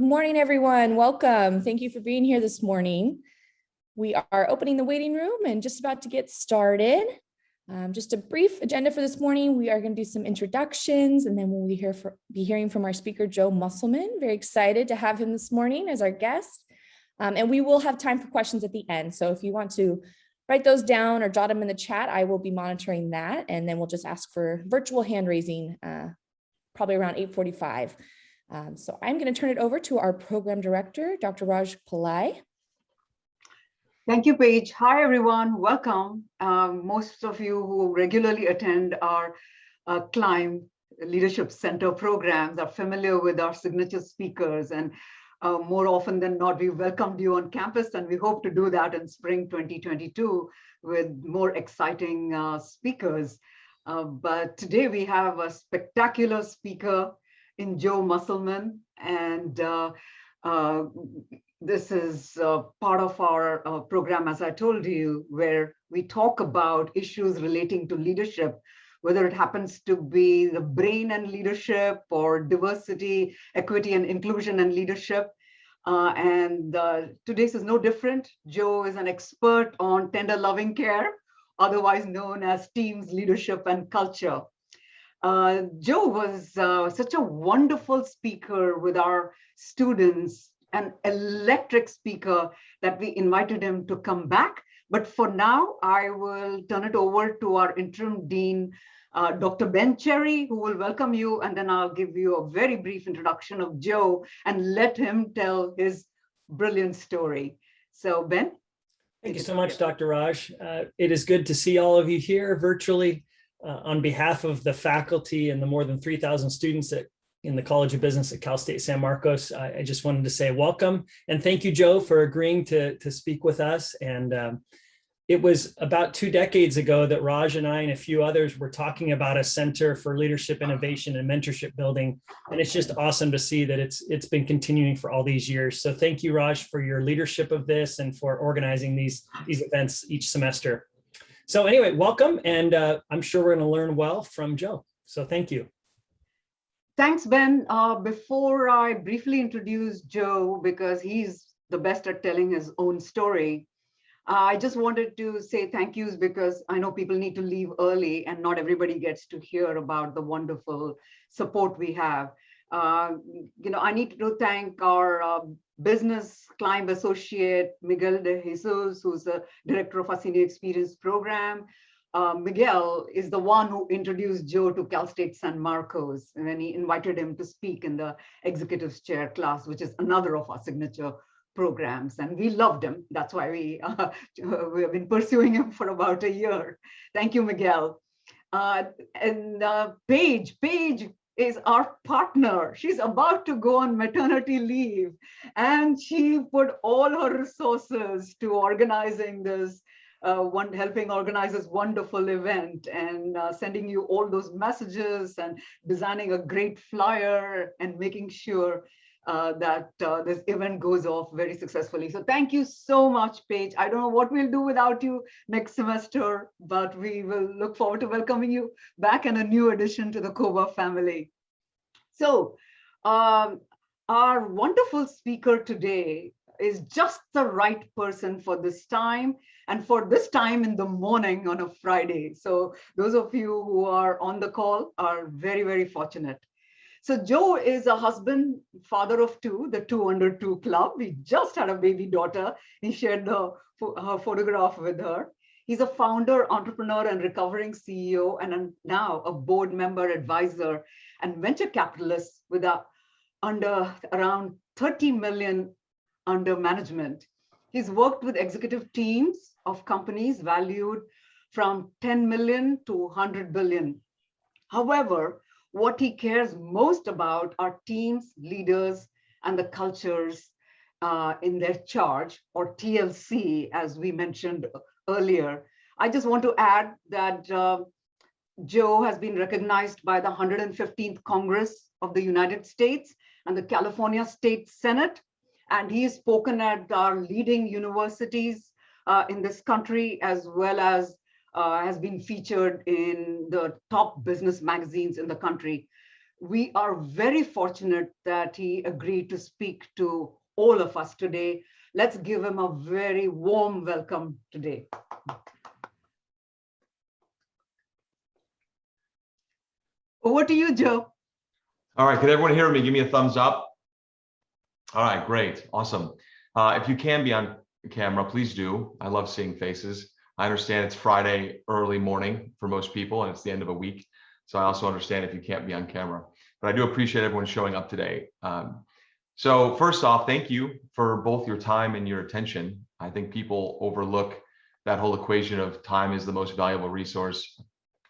morning, everyone. Welcome. Thank you for being here this morning. We are opening the waiting room and just about to get started. Just a brief agenda for this morning. We are going to do some introductions, and then we'll be hearing from our speaker, Joe Musselman. Very excited to have him this morning as our guest. And we will have time for questions at the end. So if you want to write those down or jot them in the chat, I will be monitoring that. And then we'll just ask for virtual hand raising probably around 8:45. So I'm going to turn it over to our program director, Dr. Raj Pillai. Thank you, Paige. Hi, everyone. Welcome. Most of you who regularly attend our Climb Leadership Center programs are familiar with our signature speakers, and more often than not, we welcomed you on campus, and we hope to do that in spring 2022 with more exciting speakers. But today we have a spectacular speaker in Joe Musselman, and this is part of our program, as I told you, where we talk about issues relating to leadership, whether it happens to be the brain and leadership or diversity, equity, and inclusion and leadership. Today's is no different. Joe is an expert on tender loving care, otherwise known as teams, leadership, and culture. Joe was such a wonderful speaker with our students, an electric speaker that we invited him to come back. But for now, I will turn it over to our interim dean, Dr. Ben Cherry, who will welcome you, and then I'll give you a very brief introduction of Joe and let him tell his brilliant story. So, Ben. Thank you so much, Dr. Raj. It is good to see all of you here virtually. On behalf of the faculty and the more than 3,000 students in the College of Business at Cal State San Marcos, I just wanted to say welcome. And thank you, Joe, for agreeing to speak with us. And it was about 2 decades ago that Raj and I and a few others were talking about a Center for Leadership Innovation and Mentorship building. And it's just awesome to see that it's been continuing for all these years. So thank you, Raj, for your leadership of this and for organizing these events each semester. So anyway, welcome, and I'm sure we're going to learn well from Joe. So thank you. Thanks, Ben. Before I briefly introduce Joe, because he's the best at telling his own story, I just wanted to say thank yous because I know people need to leave early and not everybody gets to hear about the wonderful support we have. I need to thank our business Climb associate, Miguel de Jesus, who's the director of our senior experience program. Miguel is the one who introduced Joe to Cal State San Marcos, and then he invited him to speak in the executives chair class, which is another of our signature programs. And we loved him. That's why we have been pursuing him for about a year. Thank you, Miguel. Paige is our partner. She's about to go on maternity leave, and she put all her resources to organizing this, helping organize this wonderful event and sending you all those messages and designing a great flyer and making sure that this event goes off very successfully. So thank you so much, Paige. I don't know what we'll do without you next semester, but we will look forward to welcoming you back in a new addition to the COBA family. So our wonderful speaker today is just the right person for this time and for this time in the morning on a Friday. So those of you who are on the call are very, very fortunate. So Joe is a husband, father of 2, the 2 under 2 club. We just had a baby daughter. He shared her photograph with her. He's a founder, entrepreneur, and recovering CEO, and now a board member, advisor, and venture capitalist with under around 30 million under management. He's worked with executive teams of companies valued from 10 million to 100 billion. However, what he cares most about are teams, leaders, and the cultures in their charge, or TLC, as we mentioned earlier. I just want to add that Joe has been recognized by the 115th Congress of the United States and the California State Senate, and he's spoken at our leading universities in this country, as well as has been featured in the top business magazines in the country. We are very fortunate that he agreed to speak to all of us today. Let's give him a very warm welcome today. Over to you, Joe. All right, can everyone hear me? Give me a thumbs up. All right, great, awesome. If you can be on camera, please do. I love seeing faces. I understand it's Friday early morning for most people, and it's the end of a week. So I also understand if you can't be on camera, but I do appreciate everyone showing up today. So first off, thank you for both your time and your attention. I think people overlook that whole equation of time is the most valuable resource.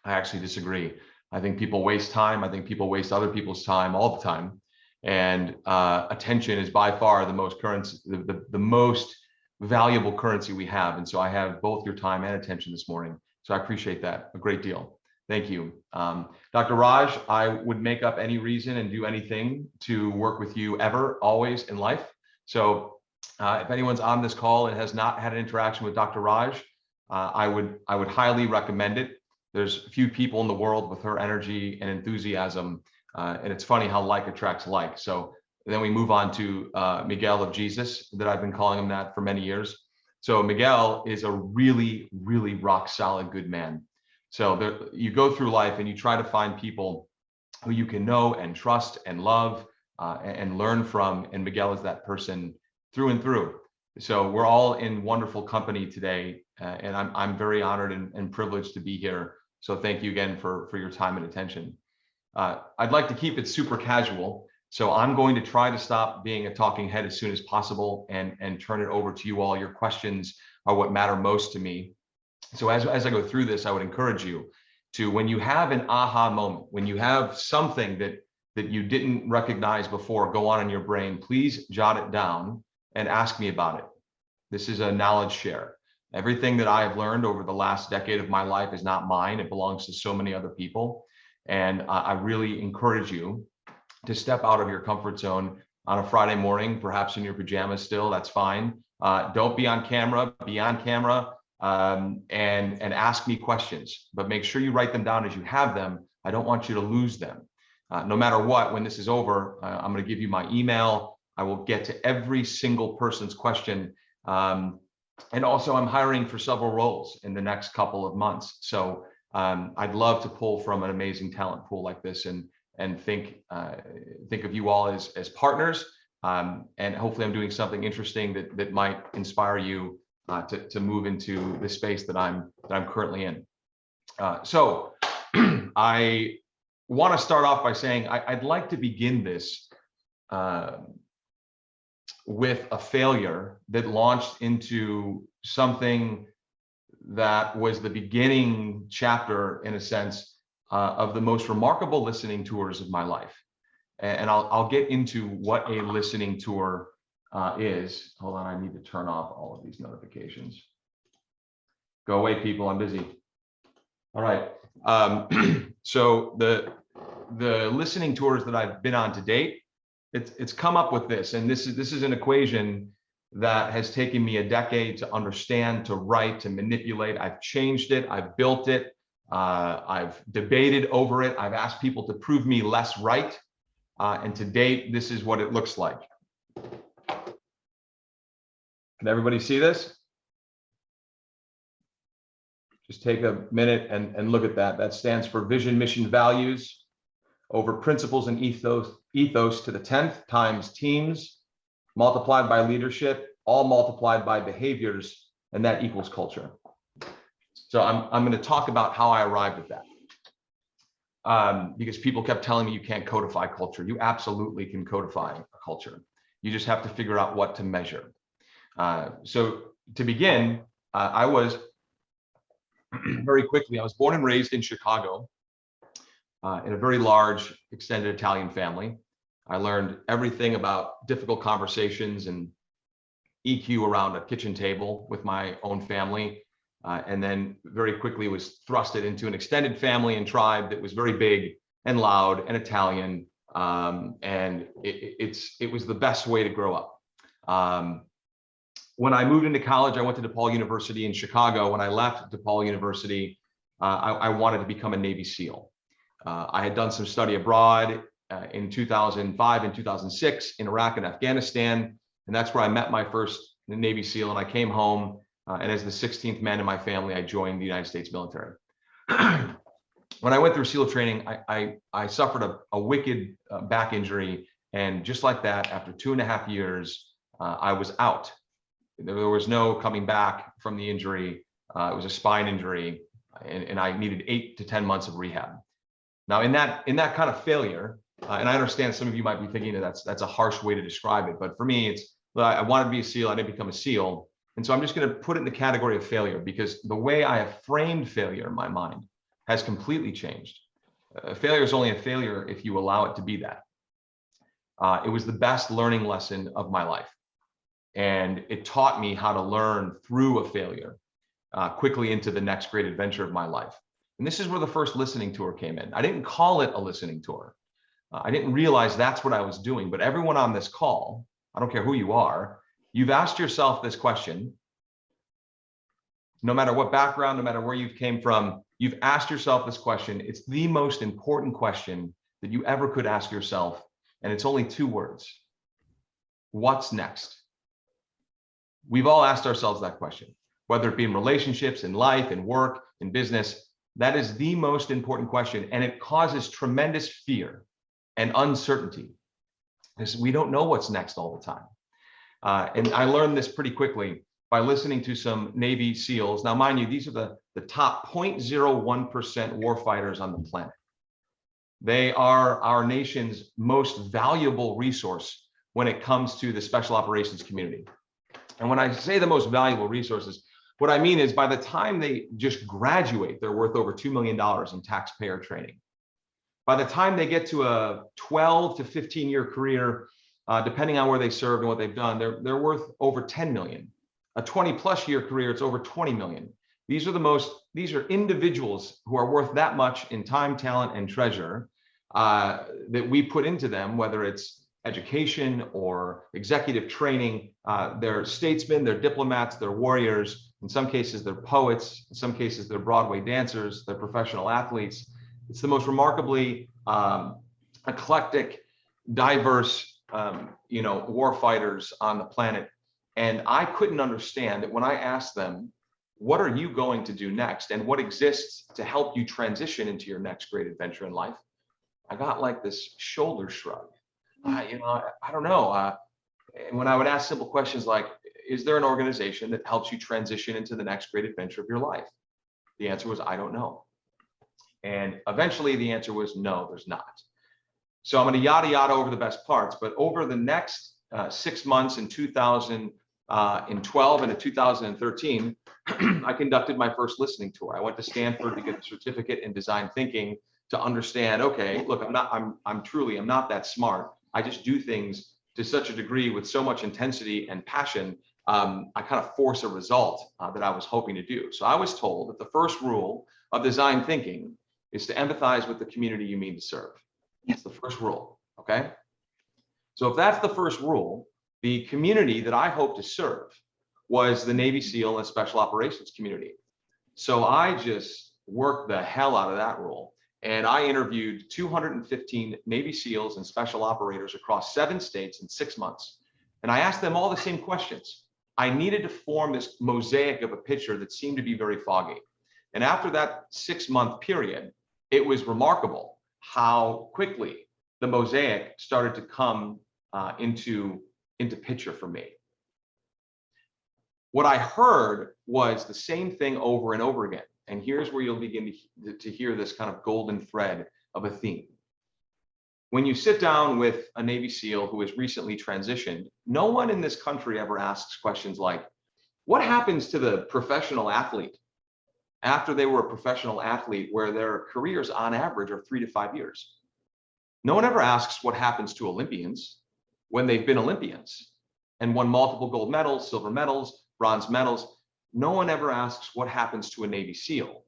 I actually disagree. I think people waste time. I think people waste other people's time all the time. And attention is by far the most currency, the most valuable currency we have. And so I have both your time and attention this morning. So I appreciate that a great deal. Thank you. Dr. Raj, I would make up any reason and do anything to work with you ever, always in life. So if anyone's on this call and has not had an interaction with Dr. Raj, I would highly recommend it. There's few people in the world with her energy and enthusiasm. And it's funny how like attracts like. So then we move on to Miguel of Jesus, that I've been calling him that for many years. So Miguel is a really, really rock solid good man. So you go through life and you try to find people who you can know and trust and love and learn from. And Miguel is that person through and through. So we're all in wonderful company today. And I'm very honored and privileged to be here. So thank you again for your time and attention. I'd like to keep it super casual. So I'm going to try to stop being a talking head as soon as possible and turn it over to you all. Your questions are what matter most to me. So as I go through this, I would encourage you to, when you have an aha moment, when you have something that you didn't recognize before go on in your brain, please jot it down and ask me about it. This is a knowledge share. Everything that I have learned over the last decade of my life is not mine. It belongs to so many other people. And I really encourage you to step out of your comfort zone on a Friday morning, perhaps in your pajamas still, that's fine. Don't be on camera, be on camera and ask me questions, but make sure you write them down as you have them. I don't want you to lose them. No matter what, when this is over, I'm going to give you my email. I will get to every single person's question. And also I'm hiring for several roles in the next couple of months. So I'd love to pull from an amazing talent pool like this and think of you all as partners. And hopefully I'm doing something interesting that might inspire you to move into the space that I'm currently in. So I want to start off by saying I'd like to begin this with a failure that launched into something that was the beginning chapter, in a sense, of the most remarkable listening tours of my life. And I'll get into what a listening tour is. Hold on, I need to turn off all of these notifications. Go away, people, I'm busy. All right. So the listening tours that I've been on to date, it's come up with this, and this is an equation that has taken me a decade to understand, to write, to manipulate. I've changed it, I've built it, I've debated over it, I've asked people to prove me less right, and to date, this is what it looks like. Can everybody see this? Just take a minute and look at that. That stands for vision, mission, values over principles and ethos to the 10th times teams multiplied by leadership, all multiplied by behaviors, and that equals culture. So I'm going to talk about how I arrived at that. Because people kept telling me you can't codify culture. You absolutely can codify a culture. You just have to figure out what to measure. So to begin, I was very quickly, I was born and raised in Chicago in a very large extended Italian family. I learned everything about difficult conversations and EQ around a kitchen table with my own family. And then very quickly was thrusted into an extended family and tribe that was very big and loud and Italian. And it was the best way to grow up. When I moved into college, I went to DePaul University in Chicago. When I left DePaul University, I wanted to become a Navy SEAL. I had done some study abroad in 2005 and 2006 in Iraq and Afghanistan. And that's where I met my first Navy SEAL, and I came home. And as the 16th man in my family, I joined the United States military. When I went through SEAL training, I suffered a wicked back injury. And just like that, after 2.5 years, I was out. There was no coming back from the injury. It was a spine injury, and I needed 8 to 10 months of rehab. Now, in that kind of failure, and I understand some of you might be thinking that that's a harsh way to describe it, but for me, it's I wanted to be a SEAL. I didn't become a SEAL. And so I'm just going to put it in the category of failure, because the way I have framed failure in my mind has completely changed. Failure is only a failure if you allow it to be that. It was the best learning lesson of my life. And it taught me how to learn through a failure quickly into the next great adventure of my life. And this is where the first listening tour came in. I didn't call it a listening tour. I didn't realize that's what I was doing, but everyone on this call, I don't care who you are, you've asked yourself this question. No matter what background, no matter where you came from, you've asked yourself this question. It's the most important question that you ever could ask yourself. And it's only 2 words. What's next? We've all asked ourselves that question, whether it be in relationships, in life, in work, in business. That is the most important question. And it causes tremendous fear and uncertainty, because we don't know what's next all the time. And I learned this pretty quickly by listening to some Navy SEALs. Now, mind you, these are the top 0.01% warfighters on the planet. They are our nation's most valuable resource when it comes to the special operations community. And when I say the most valuable resources, what I mean is by the time they just graduate, they're worth over $2 million in taxpayer training. By the time they get to a 12 to 15-year career, depending on where they served and what they've done, they're worth over 10 million. A 20+ year career, it's over 20 million. These are individuals who are worth that much in time, talent, and treasure that we put into them, whether it's education or executive training. They're statesmen, they're diplomats, they're warriors. In some cases, they're poets. In some cases, they're Broadway dancers, they're professional athletes. It's the most remarkably eclectic, diverse, war fighters on the planet. And I couldn't understand that when I asked them, what are you going to do next? And what exists to help you transition into your next great adventure in life? I got like this shoulder shrug. I don't know. And when I would ask simple questions like, is there an organization that helps you transition into the next great adventure of your life? The answer was, I don't know. And eventually the answer was, no, there's not. So I'm going to yada yada over the best parts, but over the next 6 months in 2012 and in 2013, I conducted my first listening tour. I went to Stanford to get a certificate in design thinking to understand, okay, look, I'm not that smart. I just do things to such a degree with so much intensity and passion. I kind of force a result that I was hoping to do. So I was told that the first rule of design thinking is to empathize with the community you mean to serve. That's the first rule, okay? So if that's the first rule, the community that I hope to serve was the Navy SEAL and Special Operations community. So I just worked the hell out of that rule. And I interviewed 215 Navy SEALs and special operators across 7 states in 6 months. And I asked them all the same questions. I needed to form this mosaic of a picture that seemed to be very foggy. And after that 6-month period, it was remarkable how quickly the mosaic started to come into picture for me. What I heard was the same thing over and over again. And here's where you'll begin to hear this kind of golden thread of a theme. When you sit down with a Navy SEAL who has recently transitioned, no one in this country ever asks questions like, what happens to the professional athlete after they were a professional athlete where their careers on average are 3 to 5 years? No one ever asks what happens to Olympians when they've been Olympians and won multiple gold medals, silver medals, bronze medals. No one ever asks what happens to a Navy SEAL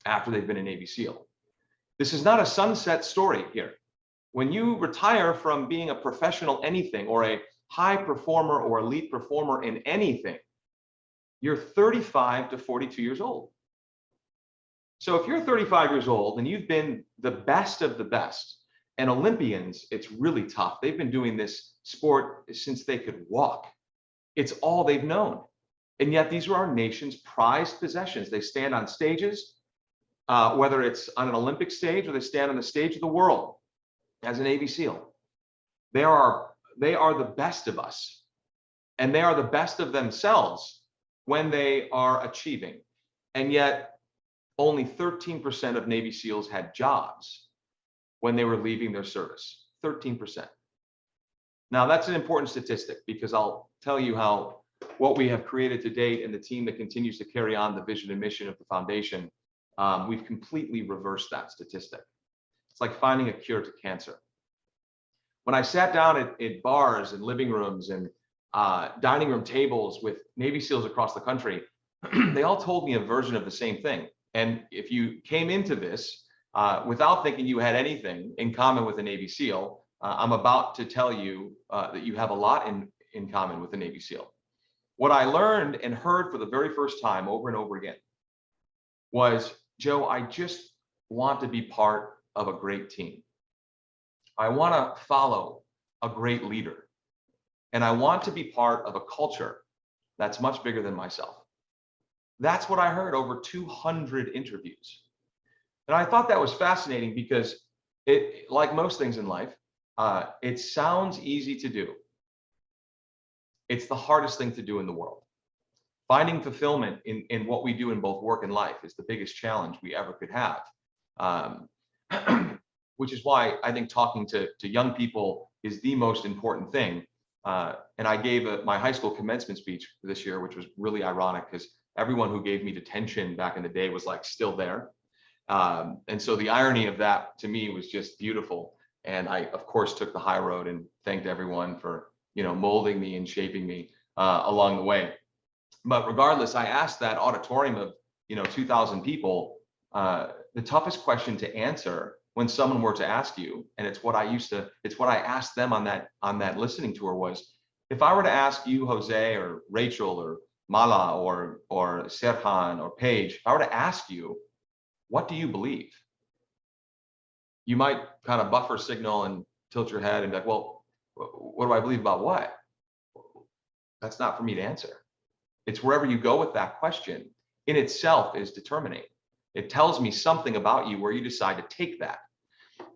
after they've been a Navy SEAL. This is not a sunset story here. When you retire from being a professional anything or a high performer or elite performer in anything, you're 35 to 42 years old. So if you're 35 years old and you've been the best of the best And Olympians, it's really tough. They've been doing this sport since they could walk. It's all they've known. And yet these are our nation's prized possessions. They stand on stages, whether it's on an Olympic stage or they stand on the stage of the world as a Navy SEAL. They are the best of us. And they are the best of themselves when they are achieving. And yet only 13% of Navy SEALs had jobs when they were leaving their service. 13%. Now that's an important statistic, because I'll tell you how what we have created to date and the team that continues to carry on the vision and mission of the foundation, we've completely reversed that statistic. It's like finding a cure to cancer. When I sat down at bars and living rooms and dining room tables with Navy SEALs across the country, they all told me a version of the same thing. And if you came into this without thinking you had anything in common with a Navy SEAL, I'm about to tell you that you have a lot in common with a Navy SEAL. What I learned and heard for the very first time over and over again was, Joe, I just want to be part of a great team. I want to follow a great leader. And I want to be part of a culture that's much bigger than myself. That's what I heard over 200 interviews. And I thought that was fascinating because it, like most things in life, it sounds easy to do. It's the hardest thing to do in the world. Finding fulfillment in what we do in both work and life is the biggest challenge we ever could have. Which is why I think talking to young people is the most important thing. And I gave my high school commencement speech this year, which was really ironic because everyone who gave me detention back in the day was like still there. And so the irony of that to me was just beautiful. And I, of course, took the high road and thanked everyone for, molding me and shaping me along the way. But regardless, I asked that auditorium of, 2,000 people, the toughest question to answer when someone were to ask you, and it's what I asked them on that listening tour was, if I were to ask you, Jose or Rachel or Mala or Serhan or Paige, if I were to ask you, what do you believe? You might kind of buffer signal and tilt your head and be like, well, what do I believe about what? That's not for me to answer. It's wherever you go with that question in itself is determining. It tells me something about you where you decide to take that.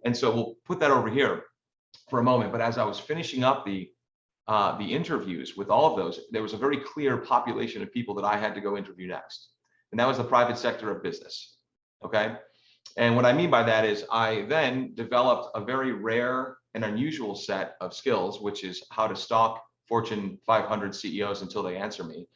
And so we'll put that over here for a moment. But as I was finishing up the interviews with all of those, there was a very clear population of people that I had to go interview next. And that was the private sector of business. Okay. And what I mean by that is I then developed a very rare and unusual set of skills, which is how to stalk Fortune 500 CEOs until they answer me.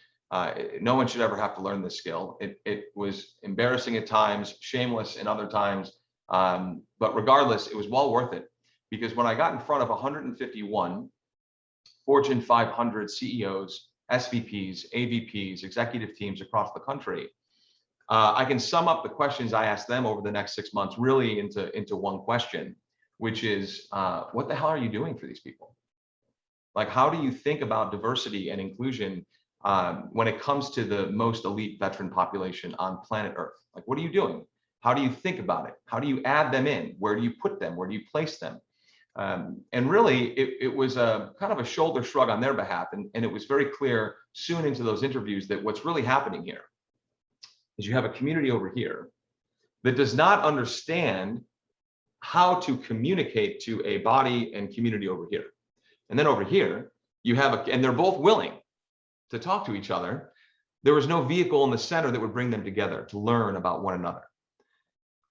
No one should ever have to learn this skill. It was embarrassing at times, shameless in other times. But regardless, it was well worth it, because when I got in front of 151 Fortune 500 CEOs, SVPs, AVPs, executive teams across the country, I can sum up the questions I asked them over the next 6 months really into one question, which is, what the hell are you doing for these people? Like, how do you think about diversity and inclusion when it comes to the most elite veteran population on planet Earth? Like, what are you doing? How do you think about it? How do you add them in? Where do you put them? Where do you place them? And really, it was a kind of a shoulder shrug on their behalf. And it was very clear soon into those interviews that what's really happening here is you have a community over here that does not understand how to communicate to a body and community over here. And then over here, you have and they're both willing to talk to each other. There was no vehicle in the center that would bring them together to learn about one another.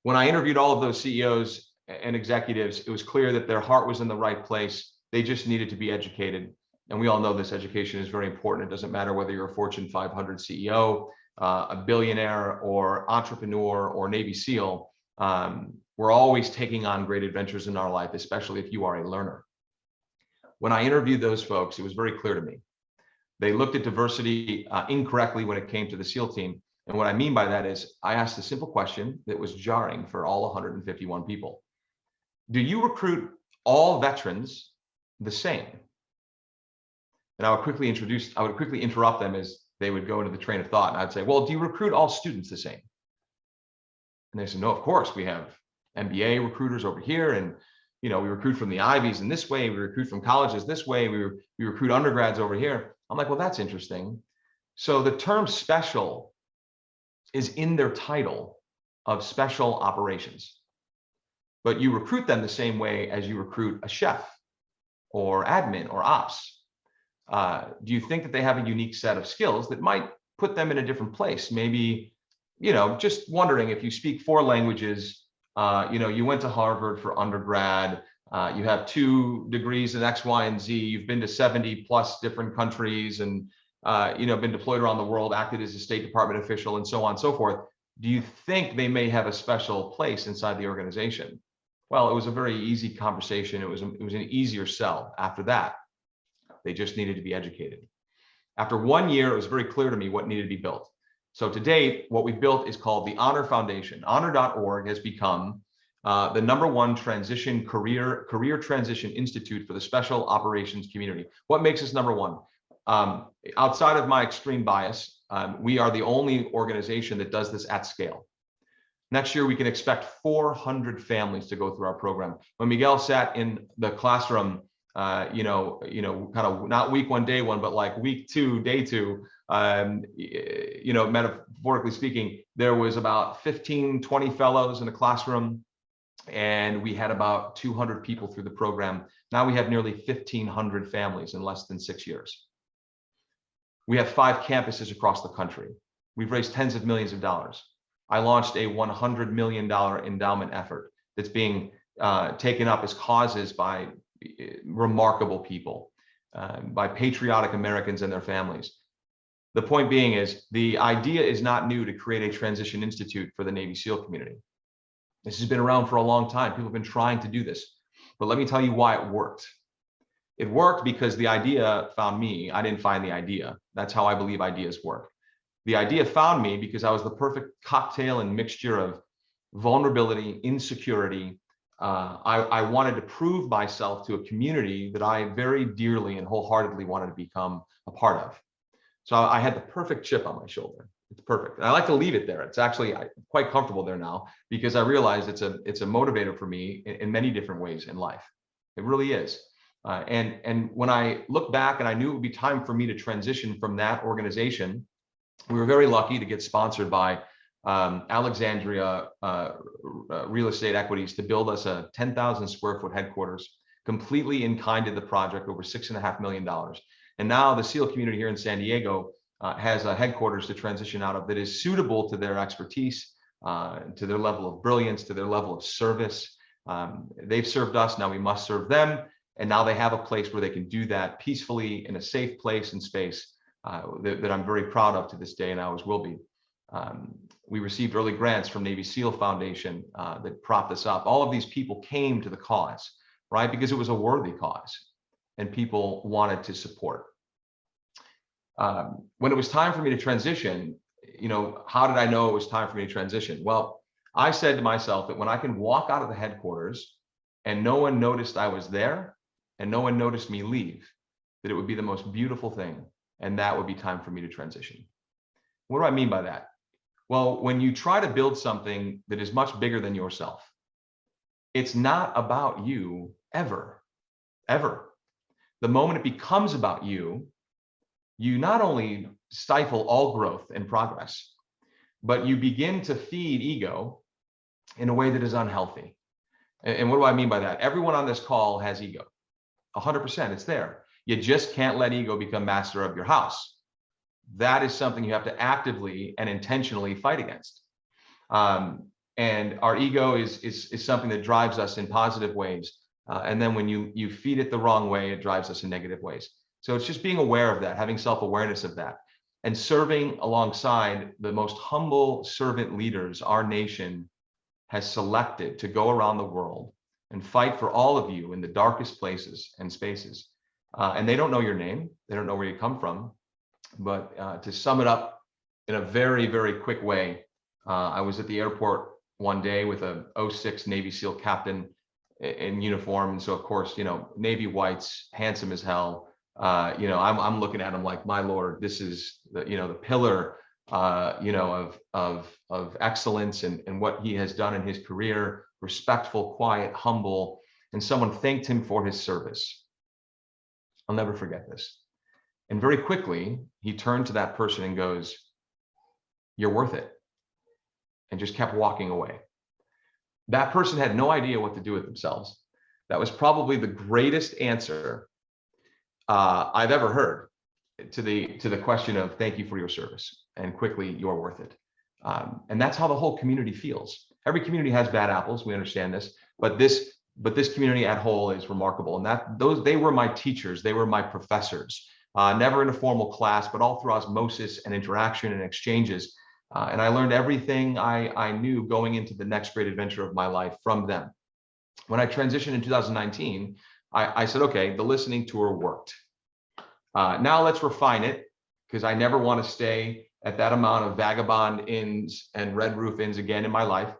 When I interviewed all of those CEOs and executives, it was clear that their heart was in the right place. They just needed to be educated. And we all know this education is very important. It doesn't matter whether you're a Fortune 500 CEO, a billionaire or entrepreneur or Navy SEAL. We're always taking on great adventures in our life, especially if you are a learner. When I interviewed those folks, it was very clear to me. They looked at diversity incorrectly when it came to the SEAL team. And what I mean by that is I asked a simple question that was jarring for all 151 people. Do you recruit all veterans the same? And I would quickly interrupt them as they would go into the train of thought. And I'd say, well, do you recruit all students the same? And they said, no, of course. We have MBA recruiters over here and we recruit from the Ivies in this way, we recruit from colleges this way, we recruit undergrads over here. I'm like, well, that's interesting. So the term special is in their title of special operations, but you recruit them the same way as you recruit a chef or admin or ops. Do you think that they have a unique set of skills that might put them in a different place? Maybe, just wondering, if you speak 4 languages, you went to Harvard for undergrad, you have 2 degrees in X, Y, and Z, you've been to 70 plus different countries and, been deployed around the world, acted as a State Department official and so on and so forth. Do you think they may have a special place inside the organization? Well, it was a very easy conversation. It was an easier sell after that. They just needed to be educated. After 1 year, it was very clear to me what needed to be built. So to date, what we built is called the Honor Foundation. Honor.org has become the #1 transition career transition institute for the special operations community. What makes us #1? Outside of my extreme bias, we are the only organization that does this at scale. Next year, we can expect 400 families to go through our program. When Miguel sat in the classroom, kind of not week 1, day 1, but like week 2, day 2, metaphorically speaking, there was about 15, 20 fellows in the classroom, and we had about 200 people through the program. Now we have nearly 1,500 families in less than 6 years. We have 5 campuses across the country. We've raised tens of millions of dollars. I launched a $100 million endowment effort that's being taken up as causes by remarkable people, by patriotic Americans and their families. The point being is, the idea is not new to create a transition institute for the Navy SEAL community. This has been around for a long time. People have been trying to do this, but let me tell you why it worked. It worked because the idea found me. I didn't find the idea. That's how I believe ideas work. The idea found me because I was the perfect cocktail and mixture of vulnerability, insecurity. I wanted to prove myself to a community that I very dearly and wholeheartedly wanted to become a part of. So I had the perfect chip on my shoulder. It's perfect. And I like to leave it there. It's actually quite comfortable there now, because I realized it's a motivator for me in many different ways in life. It really is. And when I look back, and I knew it would be time for me to transition from that organization, we were very lucky to get sponsored by Alexandria Real Estate Equities to build us a 10,000 square foot headquarters, completely in kind of the project, over $6.5 million. And now the SEAL community here in San Diego has a headquarters to transition out of that is suitable to their expertise, to their level of brilliance, to their level of service. They've served us, now we must serve them. And now they have a place where they can do that peacefully in a safe place and space that I'm very proud of to this day, and I always will be. We received early grants from Navy SEAL Foundation that propped us up. All of these people came to the cause, right? Because it was a worthy cause and people wanted to support. When it was time for me to transition, how did I know it was time for me to transition? Well, I said to myself that when I can walk out of the headquarters and no one noticed I was there and no one noticed me leave, that it would be the most beautiful thing. And that would be time for me to transition. What do I mean by that? Well, when you try to build something that is much bigger than yourself, it's not about you ever. The moment it becomes about you, you not only stifle all growth and progress, but you begin to feed ego in a way that is unhealthy. And what do I mean by that? Everyone on this call has ego. 100%, it's there. You just can't let ego become master of your house. That is something you have to actively and intentionally fight against. And our ego is something that drives us in positive ways. And then when you feed it the wrong way, it drives us in negative ways. So it's just being aware of that, having self-awareness of that, and serving alongside the most humble servant leaders our nation has selected to go around the world and fight for all of you in the darkest places and spaces. And they don't know your name. They don't know where you come from. But to sum it up in a very, very quick way, I was at the airport one day with a 06 Navy SEAL captain in uniform. And so, of course, Navy whites, handsome as hell. I'm looking at him like, my Lord, this is the pillar, of excellence and what he has done in his career. Respectful, quiet, humble. and someone thanked him for his service. I'll never forget this. And very quickly, he turned to that person and goes, "You're worth it," and just kept walking away. That person had no idea what to do with themselves. That was probably the greatest answer I've ever heard to the question of "Thank you for your service," and quickly, "You're worth it." And that's how the whole community feels. Every community has bad apples. We understand this, but this community at whole is remarkable. And they were my teachers. They were my professors, never in a formal class, but all through osmosis and interaction and exchanges. And I learned everything I knew going into the next great adventure of my life from them. When I transitioned in 2019, I said, okay, the listening tour worked. Now let's refine it, because I never want to stay at that amount of vagabond inns and red roof inns again in my life.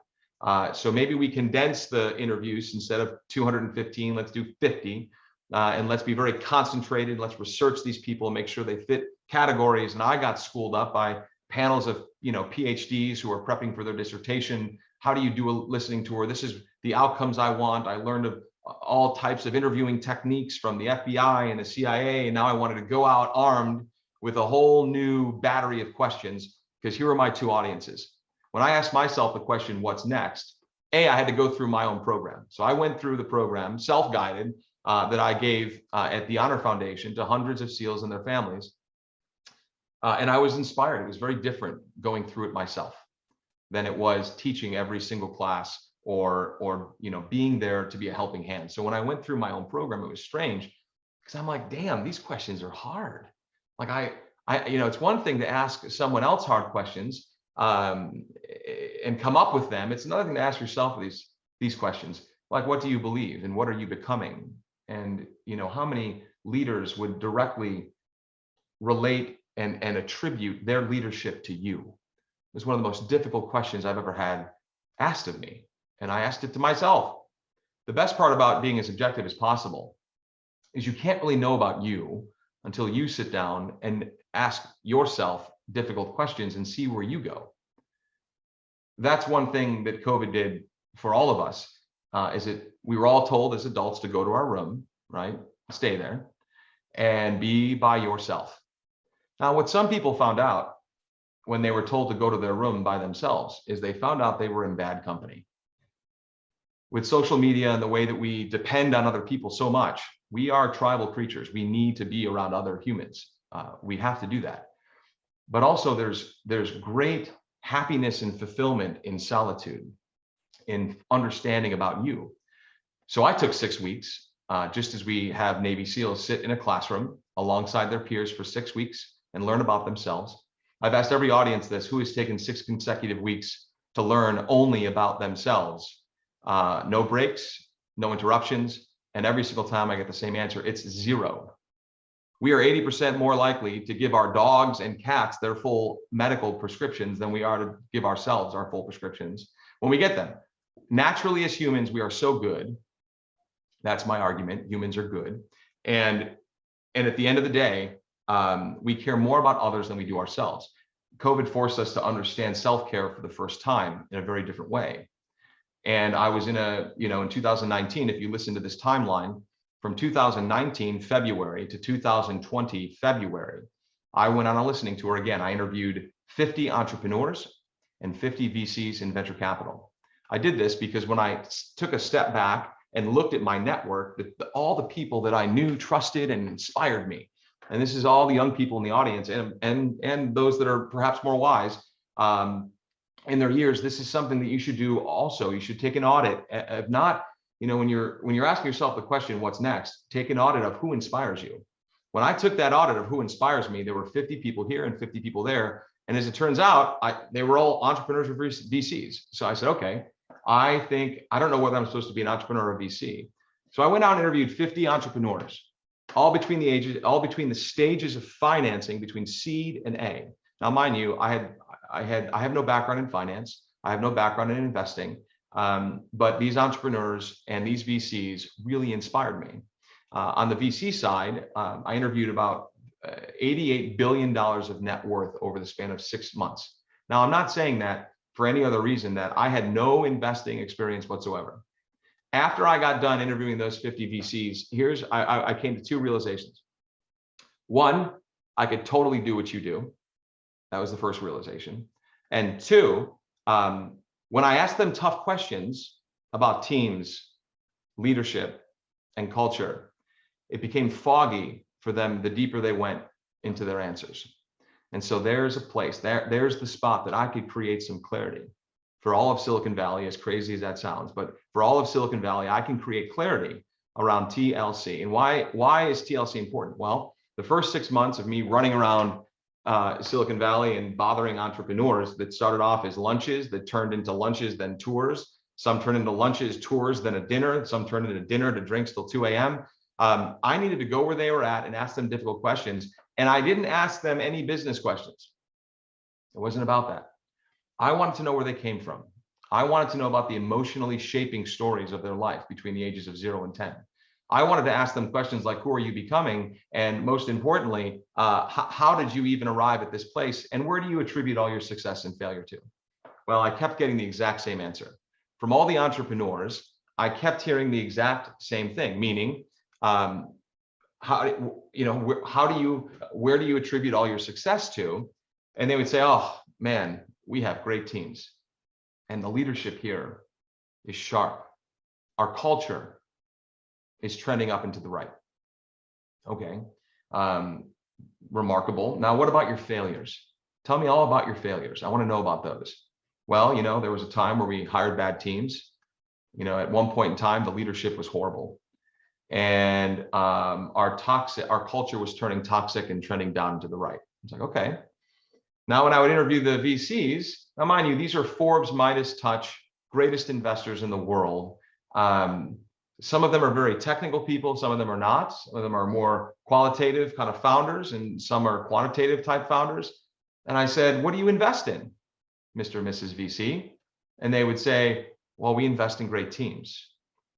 So maybe we condense the interviews. Instead of 215, let's do 50. And let's be very concentrated. Let's research these people and make sure they fit categories. And I got schooled up by panels of PhDs who are prepping for their dissertation. How do you do a listening tour? This is the outcomes I want. I learned of all types of interviewing techniques from the FBI and the CIA. And now I wanted to go out armed with a whole new battery of questions, because here are my two audiences. When I asked myself the question, what's next? I had to go through my own program. So I went through the program, self-guided, that I gave at the Honor Foundation to hundreds of SEALs and their families. And I was inspired. It was very different going through it myself than it was teaching every single class or being there to be a helping hand. So when I went through my own program, it was strange, because I'm like, damn, these questions are hard. Like I it's one thing to ask someone else hard questions and come up with them. It's another thing to ask yourself these questions, like, what do you believe and what are you becoming? And how many leaders would directly relate and attribute their leadership to you? It was one of the most difficult questions I've ever had asked of me. And I asked it to myself. The best part about being as objective as possible is you can't really know about you until you sit down and ask yourself difficult questions and see where you go. That's one thing that COVID did for all of us, is that we were all told as adults to go to our room, right? Stay there and be by yourself. Now, what some people found out when they were told to go to their room by themselves is they found out they were in bad company. With social media and the way that we depend on other people so much, we are tribal creatures. We need to be around other humans. We have to do that. But also there's great happiness and fulfillment in solitude, in understanding about you. So I took 6 weeks, just as we have Navy SEALs sit in a classroom alongside their peers for 6 weeks and learn about themselves. I've asked every audience this: who has taken 6 consecutive weeks to learn only about themselves? No breaks, no interruptions. And every single time I get the same answer, it's 0. We are 80% more likely to give our dogs and cats their full medical prescriptions than we are to give ourselves our full prescriptions when we get them. Naturally, as humans, we are so good. That's my argument. Humans are good. And at the end of the day, we care more about others than we do ourselves. COVID forced us to understand self-care for the first time in a very different way. And I was in in 2019, if you listen to this timeline, from 2019 February to 2020 February, I went on a listening tour again. I interviewed 50 entrepreneurs and 50 VCs in venture capital. I did this because when I took a step back and looked at my network, all the people that I knew, trusted, and inspired me, and this is all the young people in the audience and those that are perhaps more wise in their years, this is something that you should do also. You should take an audit. If not, when you're asking yourself the question, what's next, take an audit of who inspires you. When I took that audit of who inspires me, there were 50 people here and 50 people there. And as it turns out, they were all entrepreneurs or VCs. So I said, okay, I don't know whether I'm supposed to be an entrepreneur or a VC. So I went out and interviewed 50 entrepreneurs, all between the stages of financing between seed and A. Now, mind you, I have no background in finance. I have no background in investing. But these entrepreneurs and these VCs really inspired me. On the VC side, I interviewed about $88 billion of net worth over the span of 6 months. Now, I'm not saying that for any other reason that I had no investing experience whatsoever. After I got done interviewing those 50 VCs, I came to two realizations. One, I could totally do what you do. That was the first realization. And two, when I asked them tough questions about teams, leadership, and culture, it became foggy for them the deeper they went into their answers. And so there's a place, there's the spot that I could create some clarity for all of Silicon Valley, as crazy as that sounds, but for all of Silicon Valley, I can create clarity around TLC. And why is TLC important? Well, the first 6 months of me running around Silicon Valley and bothering entrepreneurs that started off as lunches, that turned into lunches, then tours. Some turned into lunches, tours, then a dinner. Some turned into dinner to drinks till 2 a.m. I needed to go where they were at and ask them difficult questions. And I didn't ask them any business questions. It wasn't about that. I wanted to know where they came from. I wanted to know about the emotionally shaping stories of their life between the ages of 0 and 10. I wanted to ask them questions like, who are you becoming? And most importantly, how did you even arrive at this place? And where do you attribute all your success and failure to? Well, I kept getting the exact same answer. From all the entrepreneurs, I kept hearing the exact same thing, meaning, where do you attribute all your success to? And they would say, oh man, we have great teams. And the leadership here is sharp. Our culture is trending up and to the right. Okay, remarkable. Now, what about your failures? Tell me all about your failures. I want to know about those. Well, there was a time where we hired bad teams. At one point in time, the leadership was horrible. And our culture was turning toxic and trending down to the right. It's like, okay. Now, when I would interview the VCs, now mind you, these are Forbes, Midas Touch, greatest investors in the world. Some of them are very technical people, some of them are not. Some of them are more qualitative kind of founders, and some are quantitative type founders. And I said, what do you invest in, Mr. and Mrs. VC? And they would say, well, we invest in great teams.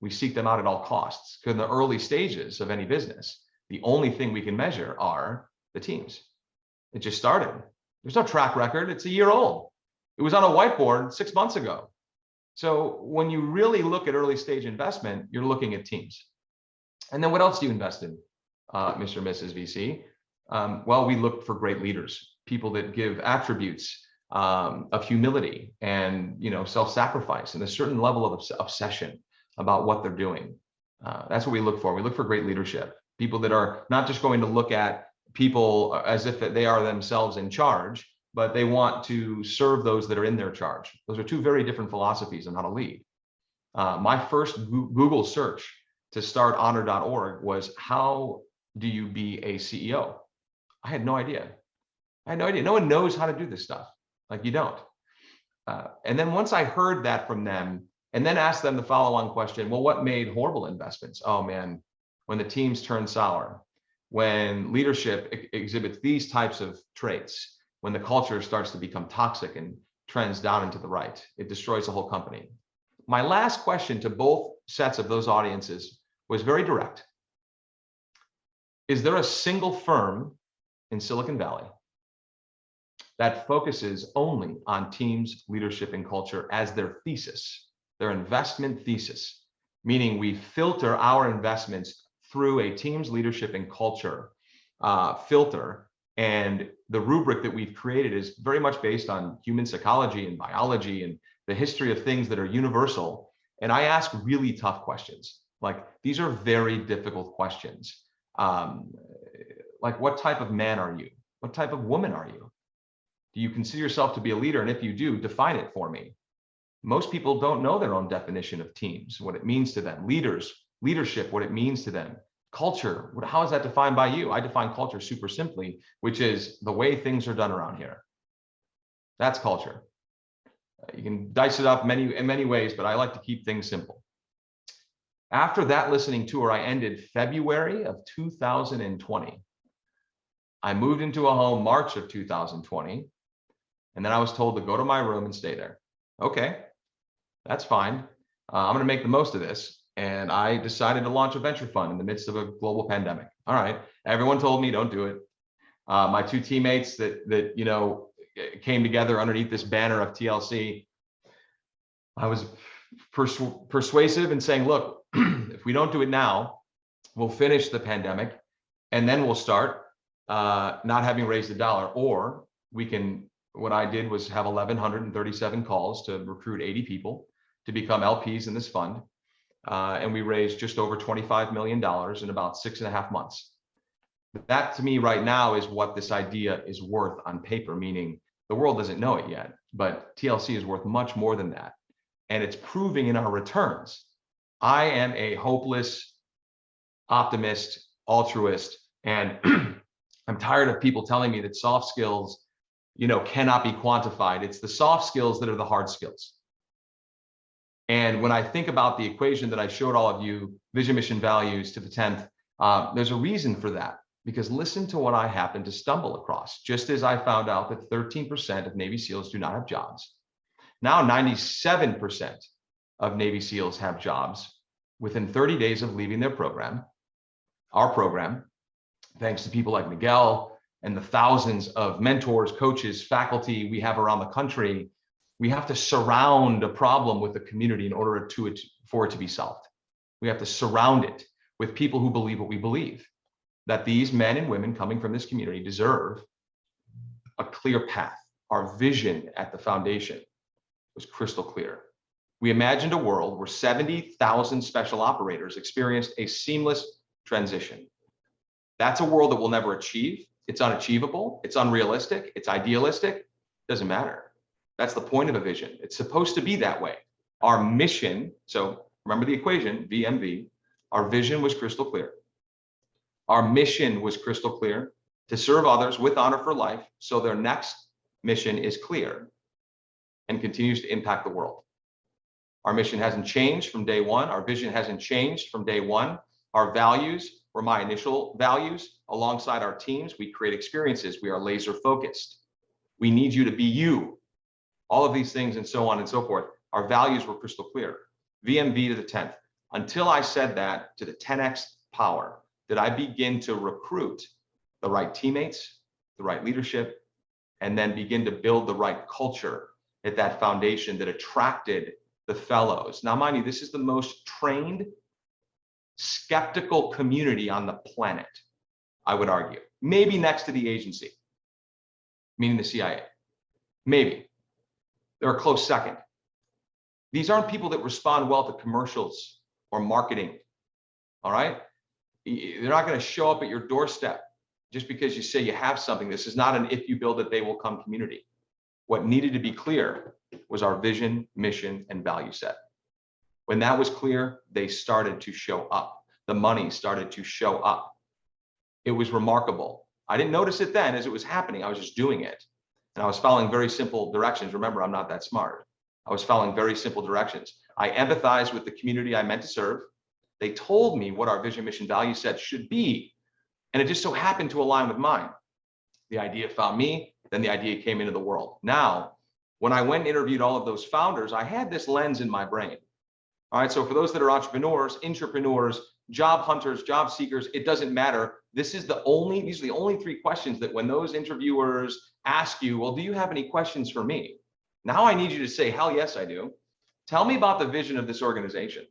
We seek them out at all costs. Because in the early stages of any business, the only thing we can measure are the teams. It just started. There's no track record. It's a year old. It was on a whiteboard 6 months ago. So when you really look at early stage investment, you're looking at teams. And then what else do you invest in, Mr. and Mrs. VC? Well, we look for great leaders, people that give attributes of humility and self-sacrifice and a certain level of obsession about what they're doing. That's what we look for. We look for great leadership, people that are not just going to look at people as if they are themselves in charge, but they want to serve those that are in their charge. Those are two very different philosophies on how to lead. My first Google search to start honor.org was, how do you be a CEO? I had no idea. No one knows how to do this stuff. Like, you don't. And then once I heard that from them, and then asked them the follow-on question, well, what made horrible investments? Oh man, when the teams turn sour, when leadership exhibits these types of traits, when the culture starts to become toxic and trends down into the right, it destroys the whole company. My last question to both sets of those audiences was very direct. Is there a single firm in Silicon Valley that focuses only on teams, leadership, and culture as their thesis, their investment thesis, meaning we filter our investments through a team's leadership and culture filter, and the rubric that we've created is very much based on human psychology and biology and the history of things that are universal. And I ask really tough questions. Like, these are very difficult questions. Like, what type of man are you? What type of woman are you? Do you consider yourself to be a leader? And if you do, define it for me. Most people don't know their own definition of teams, what it means to them. Leadership, what it means to them. Culture, how is that defined by you? I define culture super simply, which is the way things are done around here. That's culture. You can dice it up in many ways, but I like to keep things simple. After that listening tour, I ended February of 2020. I moved into a home March of 2020, and then I was told to go to my room and stay there. Okay, that's fine. I'm going to make the most of this. And I decided to launch a venture fund in the midst of a global pandemic. All right, everyone told me don't do it. My two teammates that came together underneath this banner of TLC, I was persuasive and saying, look, if we don't do it now, we'll finish the pandemic and then we'll start not having raised a dollar. Or we can, what I did was have 1,137 calls to recruit 80 people to become LPs in this fund. And we raised just over $25 million in about 6.5 months. That to me right now is what this idea is worth on paper, meaning the world doesn't know it yet, but TLC is worth much more than that. And it's proving in our returns. I am a hopeless optimist, altruist, and I'm tired of people telling me that soft skills, cannot be quantified. It's the soft skills that are the hard skills. And when I think about the equation that I showed all of you, vision, mission, values to the 10th, there's a reason for that. Because listen to what I happened to stumble across. Just as I found out that 13% of Navy SEALs do not have jobs, now 97% of Navy SEALs have jobs within 30 days of leaving their program. Our program, thanks to people like Miguel and the thousands of mentors, coaches, faculty we have around the country, we have to surround a problem with a community in order for it to be solved. We have to surround it with people who believe what we believe, that these men and women coming from this community deserve a clear path. Our vision at the foundation was crystal clear. We imagined a world where 70,000 special operators experienced a seamless transition. That's a world that we'll never achieve. It's unachievable. It's unrealistic. It's idealistic. Doesn't matter. That's the point of a vision. It's supposed to be that way. Our mission, so remember the equation, VMV, our vision was crystal clear. Our mission was crystal clear: to serve others with honor for life so their next mission is clear and continues to impact the world. Our mission hasn't changed from day one. Our vision hasn't changed from day one. Our values were my initial values. Alongside our teams, we create experiences. We are laser focused. We need you to be you. All of these things and so on and so forth. Our values were crystal clear. VMV to the 10th. Until I said that to the 10x power, did I begin to recruit the right teammates, the right leadership, and then begin to build the right culture at that foundation that attracted the fellows. Now, mind you, this is the most trained, skeptical community on the planet, I would argue. Maybe next to the agency, meaning the CIA. Maybe. They're a close second. These aren't people that respond well to commercials or marketing, all right? They're not going to show up at your doorstep just because you say you have something. This is not an if you build it, they will come community. What needed to be clear was our vision, mission, and value set. When that was clear, they started to show up. The money started to show up. It was remarkable. I didn't notice it then as it was happening. I was just doing it. And I was following very simple directions. Remember, I'm not that smart. I was following very simple directions. I empathized with the community I meant to serve. They told me what our vision, mission, value set should be. And it just so happened to align with mine. The idea found me, then the idea came into the world. Now, when I went and interviewed all of those founders, I had this lens in my brain. All right, so for those that are entrepreneurs, intrapreneurs, job hunters, job seekers, it doesn't matter. These are the only three questions that when those interviewers ask you, well, do you have any questions for me? Now I need you to say, hell yes, I do. Tell me about the vision of this organization.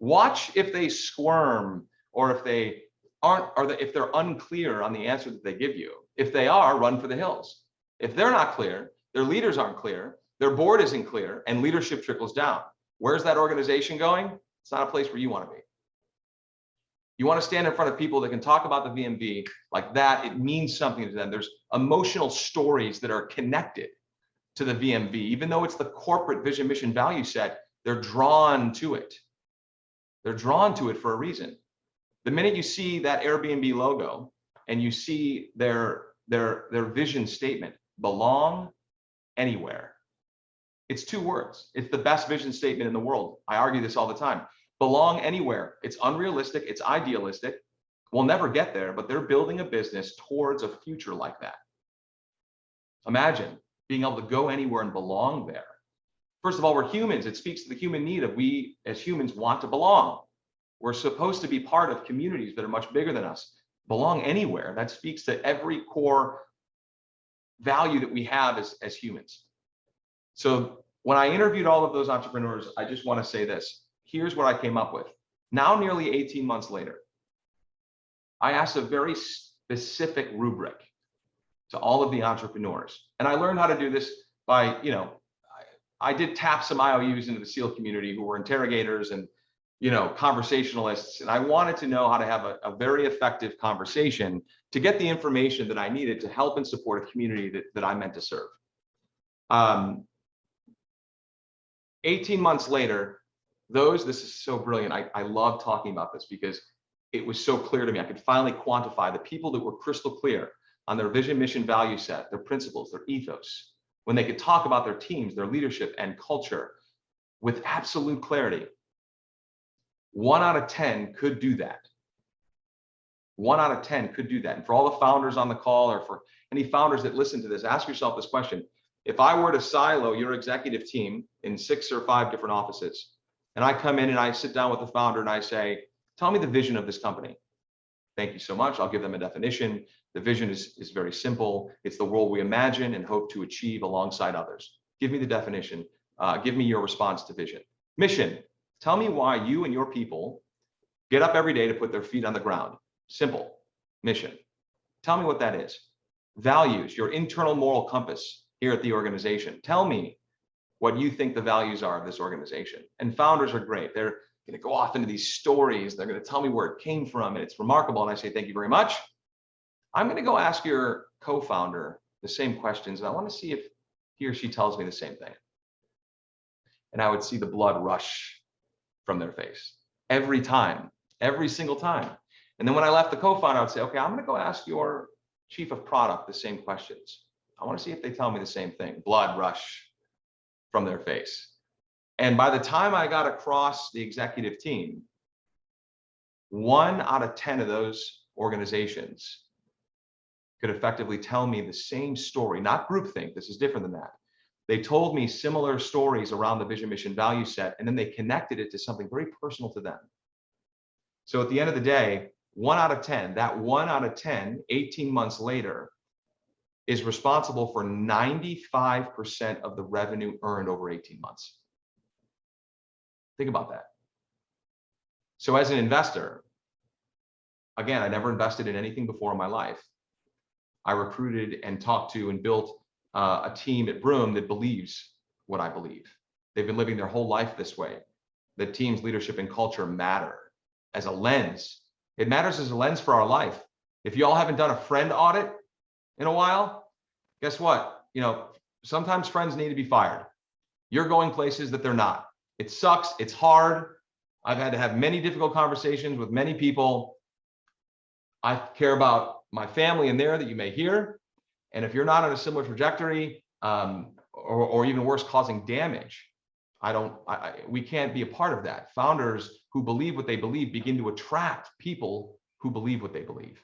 Watch if they squirm or if they aren't, or if they're unclear on the answer that they give you. If they are, run for the hills. If they're not clear, their leaders aren't clear, their board isn't clear, and leadership trickles down. Where's that organization going? It's not a place where you want to be. You want to stand in front of people that can talk about the VMV like that. It means something to them. There's emotional stories that are connected to the VMV. Even though it's the corporate vision, mission, value set, they're drawn to it. They're drawn to it for a reason. The minute you see that Airbnb logo and you see their vision statement, belong anywhere. It's two words. It's the best vision statement in the world. I argue this all the time. Belong anywhere. It's unrealistic. It's idealistic. We'll never get there, but they're building a business towards a future like that. Imagine being able to go anywhere and belong there. First of all, we're humans. It speaks to the human need of we as humans want to belong. We're supposed to be part of communities that are much bigger than us. Belong anywhere. That speaks to every core value that we have as humans. So when I interviewed all of those entrepreneurs, I just want to say this. Here's what I came up with. Now, nearly 18 months later, I asked a very specific rubric to all of the entrepreneurs. And I learned how to do this by, I did tap some IOUs into the SEAL community who were interrogators and, conversationalists. And I wanted to know how to have a very effective conversation to get the information that I needed to help and support a community that I meant to serve. 18 months later, this is so brilliant. I love talking about this because it was so clear to me. I could finally quantify the people that were crystal clear on their vision, mission, value set, their principles, their ethos, when they could talk about their teams, their leadership and culture with absolute clarity. 1 out of 10 could do that. 1 out of 10 could do that. And for all the founders on the call, or for any founders that listen to this, ask yourself this question. If I were to silo your executive team in 6 or 5 different offices, and I come in and I sit down with the founder and I say, tell me the vision of this company. Thank you so much. I'll give them a definition. The vision is very simple. It's the world we imagine and hope to achieve alongside others. Give me the definition. Give me your response to vision. Mission. Tell me why you and your people get up every day to put their feet on the ground. Simple. Mission. Tell me what that is. Values, your internal moral compass here at the organization. Tell me what you think the values are of this organization. And founders are great. They're going to go off into these stories. They're going to tell me where it came from, and it's remarkable. And I say, thank you very much. I'm going to go ask your co-founder the same questions, and I want to see if he or she tells me the same thing. And I would see the blood rush from their face every time, every single time. And then when I left the co-founder, I would say, okay, I'm going to go ask your chief of product the same questions. I want to see if they tell me the same thing. Blood rush from their face. And by the time I got across the executive team, 1 out of 10 of those organizations could effectively tell me the same story, not groupthink. This is different than that. They told me similar stories around the vision, mission, value set, and then they connected it to something very personal to them. So at the end of the day, 1 out of 10, that 1 out of 10, 18 months later, is responsible for 95% of the revenue earned over 18 months. Think about that. So as an investor, again, I never invested in anything before in my life. I recruited and talked to and built a team at Broom that believes what I believe. They've been living their whole life this way. The team's leadership and culture matter as a lens. It matters as a lens for our life. If y'all haven't done a friend audit in a while, guess what? Sometimes friends need to be fired. You're going places that they're not. It sucks. It's hard. I've had to have many difficult conversations with many people. I care about my family in there that you may hear. And if you're not on a similar trajectory, or even worse, causing damage, we can't be a part of that. Founders who believe what they believe begin to attract people who believe what they believe.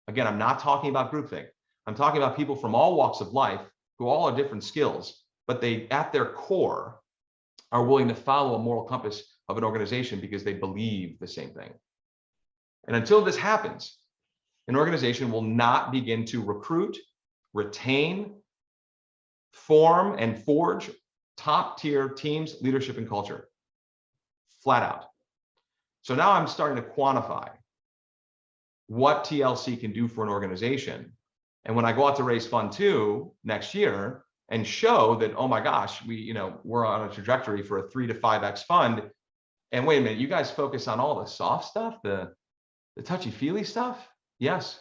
Again, I'm not talking about groupthink. I'm talking about people from all walks of life who all have different skills, but they, at their core, are willing to follow a moral compass of an organization because they believe the same thing. And until this happens, an organization will not begin to recruit, retain, form, and forge top-tier teams, leadership, and culture. Flat out. So now I'm starting to quantify what TLC can do for an organization. And when I go out to raise fund 2 next year and show that, oh my gosh, we're on a trajectory for a 3 to 5x fund. And wait a minute, you guys focus on all the soft stuff, the touchy-feely stuff? Yes.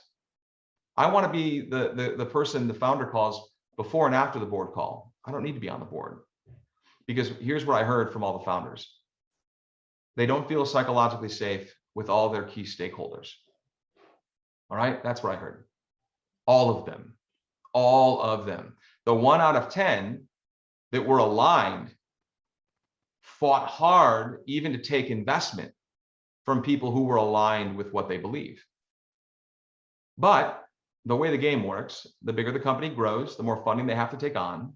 I want to be the person the founder calls before and after the board call. I don't need to be on the board. Because here's what I heard from all the founders. They don't feel psychologically safe with all their key stakeholders. All right, that's what I heard. All of them. All of them. The 1 out of 10 that were aligned fought hard even to take investment from people who were aligned with what they believe. But the way the game works, the bigger the company grows, the more funding they have to take on.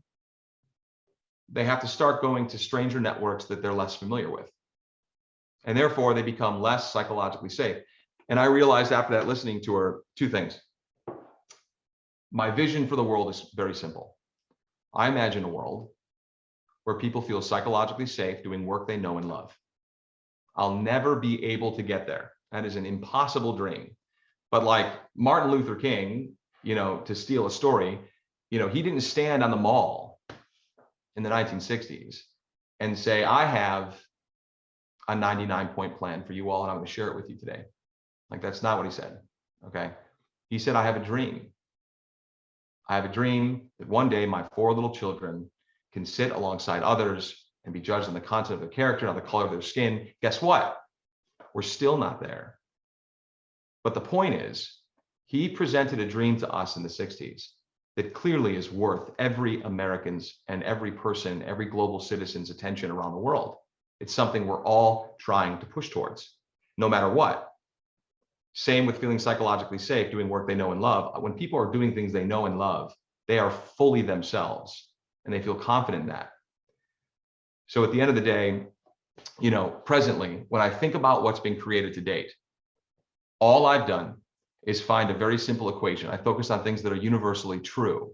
They have to start going to stranger networks that they're less familiar with. And therefore, they become less psychologically safe. And I realized after that, listening to her, 2 things. My vision for the world is very simple. I imagine a world where people feel psychologically safe doing work they know and love. I'll never be able to get there. That is an impossible dream. But like Martin Luther King, to steal a story, he didn't stand on the mall in the 1960s and say, I have a 99-point plan for you all, and I'm going to share it with you today. Like, that's not what he said. Okay. He said, I have a dream. I have a dream that one day my 4 little children can sit alongside others and be judged on the content of their character, not the color of their skin. Guess what? We're still not there. But the point is, he presented a dream to us in the 60s that clearly is worth every American's and every person, every global citizen's attention around the world. It's something we're all trying to push towards, no matter what. Same with feeling psychologically safe, doing work they know and love. When people are doing things they know and love, they are fully themselves and they feel confident in that. So at the end of the day, presently, when I think about what's been created to date, all I've done is find a very simple equation. I focus on things that are universally true.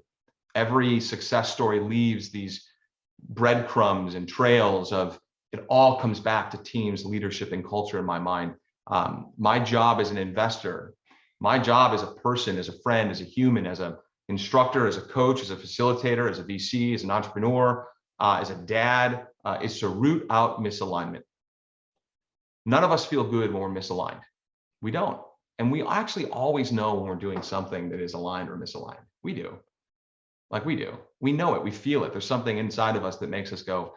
Every success story leaves these breadcrumbs and trails of, it all comes back to teams, leadership, and culture in my mind. My job as an investor, my job as a person, as a friend, as a human, as an instructor, as a coach, as a facilitator, as a VC, as an entrepreneur, as a dad, is to root out misalignment. None of us feel good when we're misaligned. We don't. And we actually always know when we're doing something that is aligned or misaligned. We do. Like we do. We know it. We feel it. There's something inside of us that makes us go,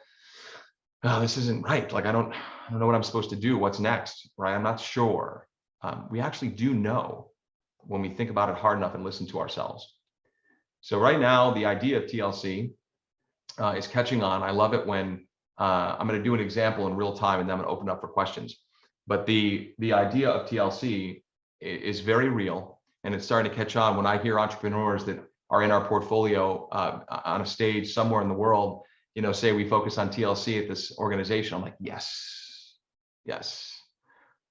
oh, this isn't right. Like, I don't know what I'm supposed to do. What's next, right? I'm not sure. We actually do know when we think about it hard enough and listen to ourselves. So right now, the idea of TLC is catching on. I love it when I'm going to do an example in real time, and then I'm going to open up for questions. But the idea of TLC is very real, and it's starting to catch on when I hear entrepreneurs that are in our portfolio on a stage somewhere in the world, say we focus on TLC at this organization. I'm like, yes.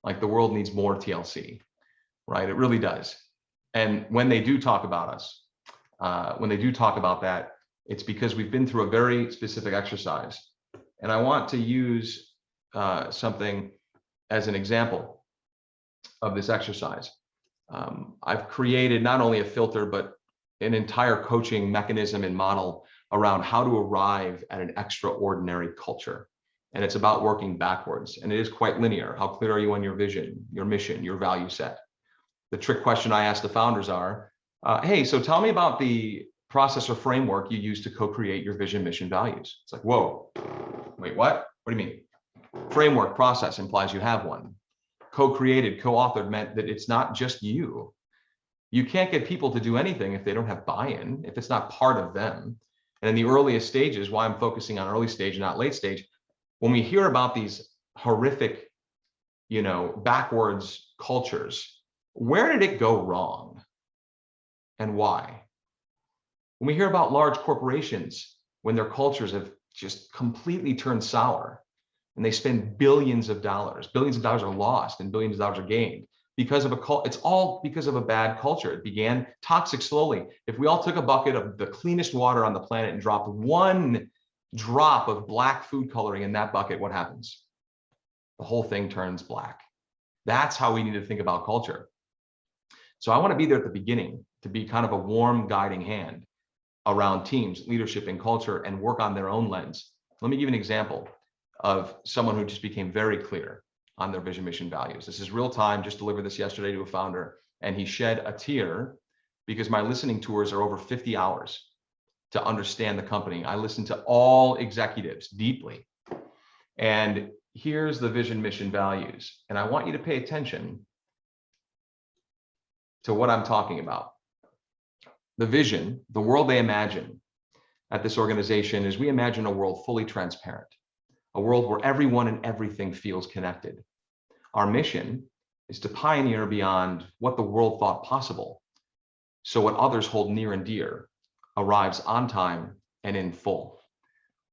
Like, the world needs more TLC, right? It really does. And when they do talk about us, when they do talk about that, it's because we've been through a very specific exercise. And I want to use something as an example of this exercise. I've created not only a filter, but an entire coaching mechanism and model around how to arrive at an extraordinary culture. And it's about working backwards. And it is quite linear. How clear are you on your vision, your mission, your value set? The trick question I ask the founders are, hey, so tell me about the process or framework you use to co-create your vision, mission, values. It's like, whoa, wait, what? What do you mean? Framework, process implies you have one. Co-created, co-authored meant that it's not just you. You can't get people to do anything if they don't have buy-in, if it's not part of them. And in the earliest stages, why I'm focusing on early stage and not late stage, when we hear about these horrific, backwards cultures, where did it go wrong and why? When we hear about large corporations, when their cultures have just completely turned sour and they spend billions of dollars are lost and billions of dollars are gained because of it's all because of a bad culture. It began toxic slowly. If we all took a bucket of the cleanest water on the planet and dropped one drop of black food coloring in that bucket, what happens? The whole thing turns black. That's how we need to think about culture. So I want to be there at the beginning to be kind of a warm guiding hand around teams, leadership, and culture, and work on their own lens. Let me give you an example of someone who just became very clear on their vision, mission, values. This is real time, just delivered this yesterday to a founder, and he shed a tear because my listening tours are over 50 hours to understand the company. I listen to all executives deeply. And here's the vision, mission, values. And I want you to pay attention to what I'm talking about. The vision, the world they imagine at this organization is we imagine a world fully transparent, a world where everyone and everything feels connected. Our mission is to pioneer beyond what the world thought possible, so what others hold near and dear arrives on time and in full.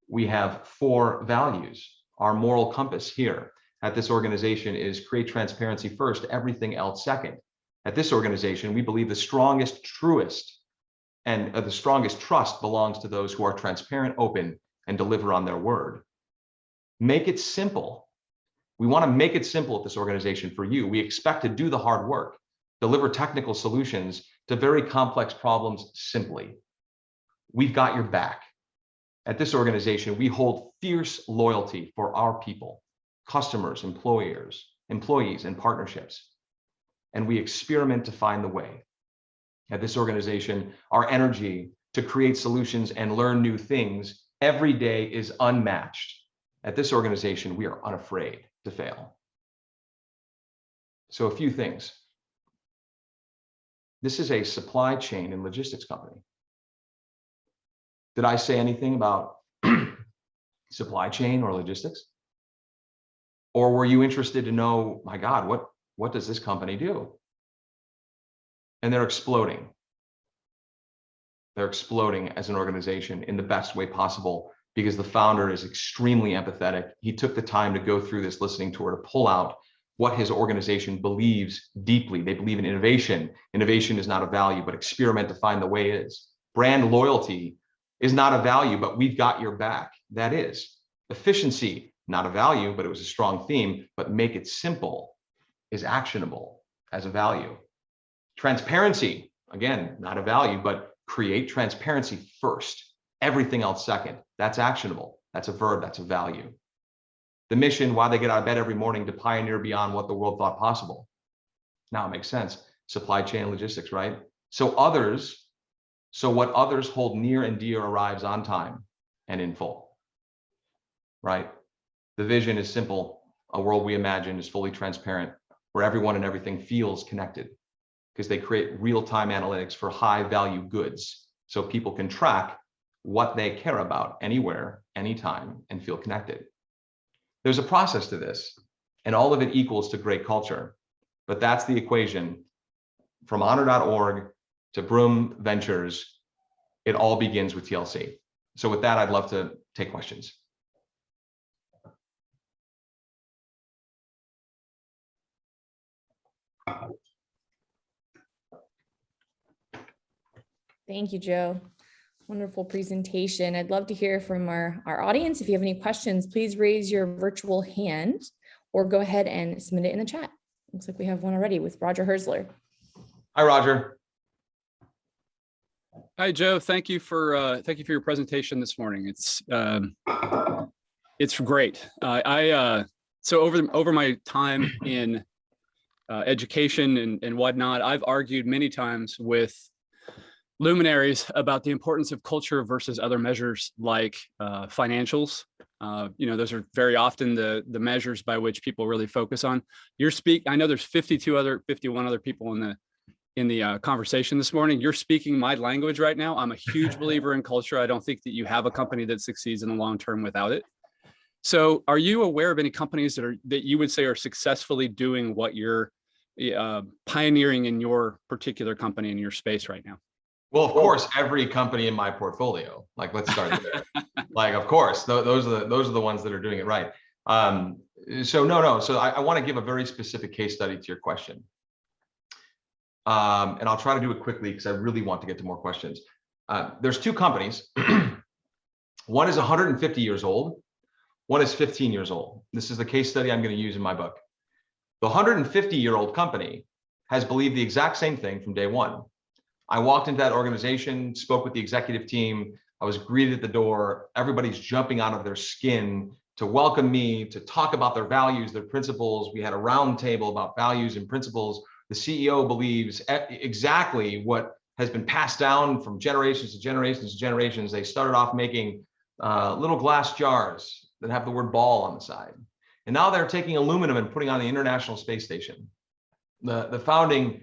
We have 4 values. Our moral compass here at this organization is create transparency first, everything else second. At this organization, we believe the strongest, truest, and the strongest trust belongs to those who are transparent, open, and deliver on their word. Make it simple. We want to make it simple at this organization for you. We expect to do the hard work, deliver technical solutions to very complex problems simply. We've got your back. At this organization, we hold fierce loyalty for our people, customers, employees, and partnerships. And we experiment to find the way. At this organization, our energy to create solutions and learn new things every day is unmatched. At this organization, we are unafraid to fail. So a few things. This is a supply chain and logistics company. Did I say anything about supply chain or logistics? Or were you interested to know, my God, what does this company do? And they're exploding. They're exploding as an organization in the best way possible because the founder is extremely empathetic. He took the time to go through this listening tour to pull out what his organization believes deeply. They believe in innovation. Innovation is not a value, but experiment to find the way is. Brand loyalty is not a value, but we've got your back. That is. Efficiency, not a value, but it was a strong theme, but make it simple is actionable as a value. Transparency, again, not a value, but create transparency first. Everything else second. That's actionable. That's a verb. That's a value. The mission, why they get out of bed every morning, to pioneer beyond what the world thought possible. Now it makes sense. Supply chain logistics, right? So what others hold near and dear arrives on time and in full, right? The vision is simple. A world we imagine is fully transparent, where everyone and everything feels connected, because they create real-time analytics for high-value goods so people can track what they care about anywhere, anytime, and feel connected. There's a process to this, and all of it equals to great culture. But that's the equation. From honor.org to Broom Ventures, it all begins with TLC. So with that, I'd love to take questions. Thank you, Joe. Wonderful presentation. I'd love to hear from our audience. If you have any questions, please raise your virtual hand or go ahead and submit it in the chat. Looks like we have one already with Roger Herzler. Hi, Roger. Hi, Joe. Thank you for your presentation this morning. It's great. So over my time in education and whatnot, I've argued many times with luminaries about the importance of culture versus other measures like financials. Those are very often the measures by which people really focus on. I know there's 51 other people in the conversation this morning. You're speaking my language right now. I'm a huge believer in culture. I don't think that you have a company that succeeds in the long term without it. So are you aware of any companies that you would say are successfully doing what you're pioneering in your particular company in your space right now? Well, of course, every company in my portfolio, like, let's start there. Like, of course, those are the ones that are doing it right. So I want to give a very specific case study to your question. And I'll try to do it quickly because I really want to get to more questions. There's two companies. One is 150 years old. One is 15 years old. This is the case study I'm going to use in my book. The 150-year-old company has believed the exact same thing from day one. I walked into that organization, spoke with the executive team. I was greeted at the door. Everybody's jumping out of their skin to welcome me, to talk about their values, their principles. We had a round table about values and principles. The CEO believes exactly what has been passed down from generations to generations to generations. They started off making little glass jars that have the word ball on the side. And now they're taking aluminum and putting on the International Space Station. The founding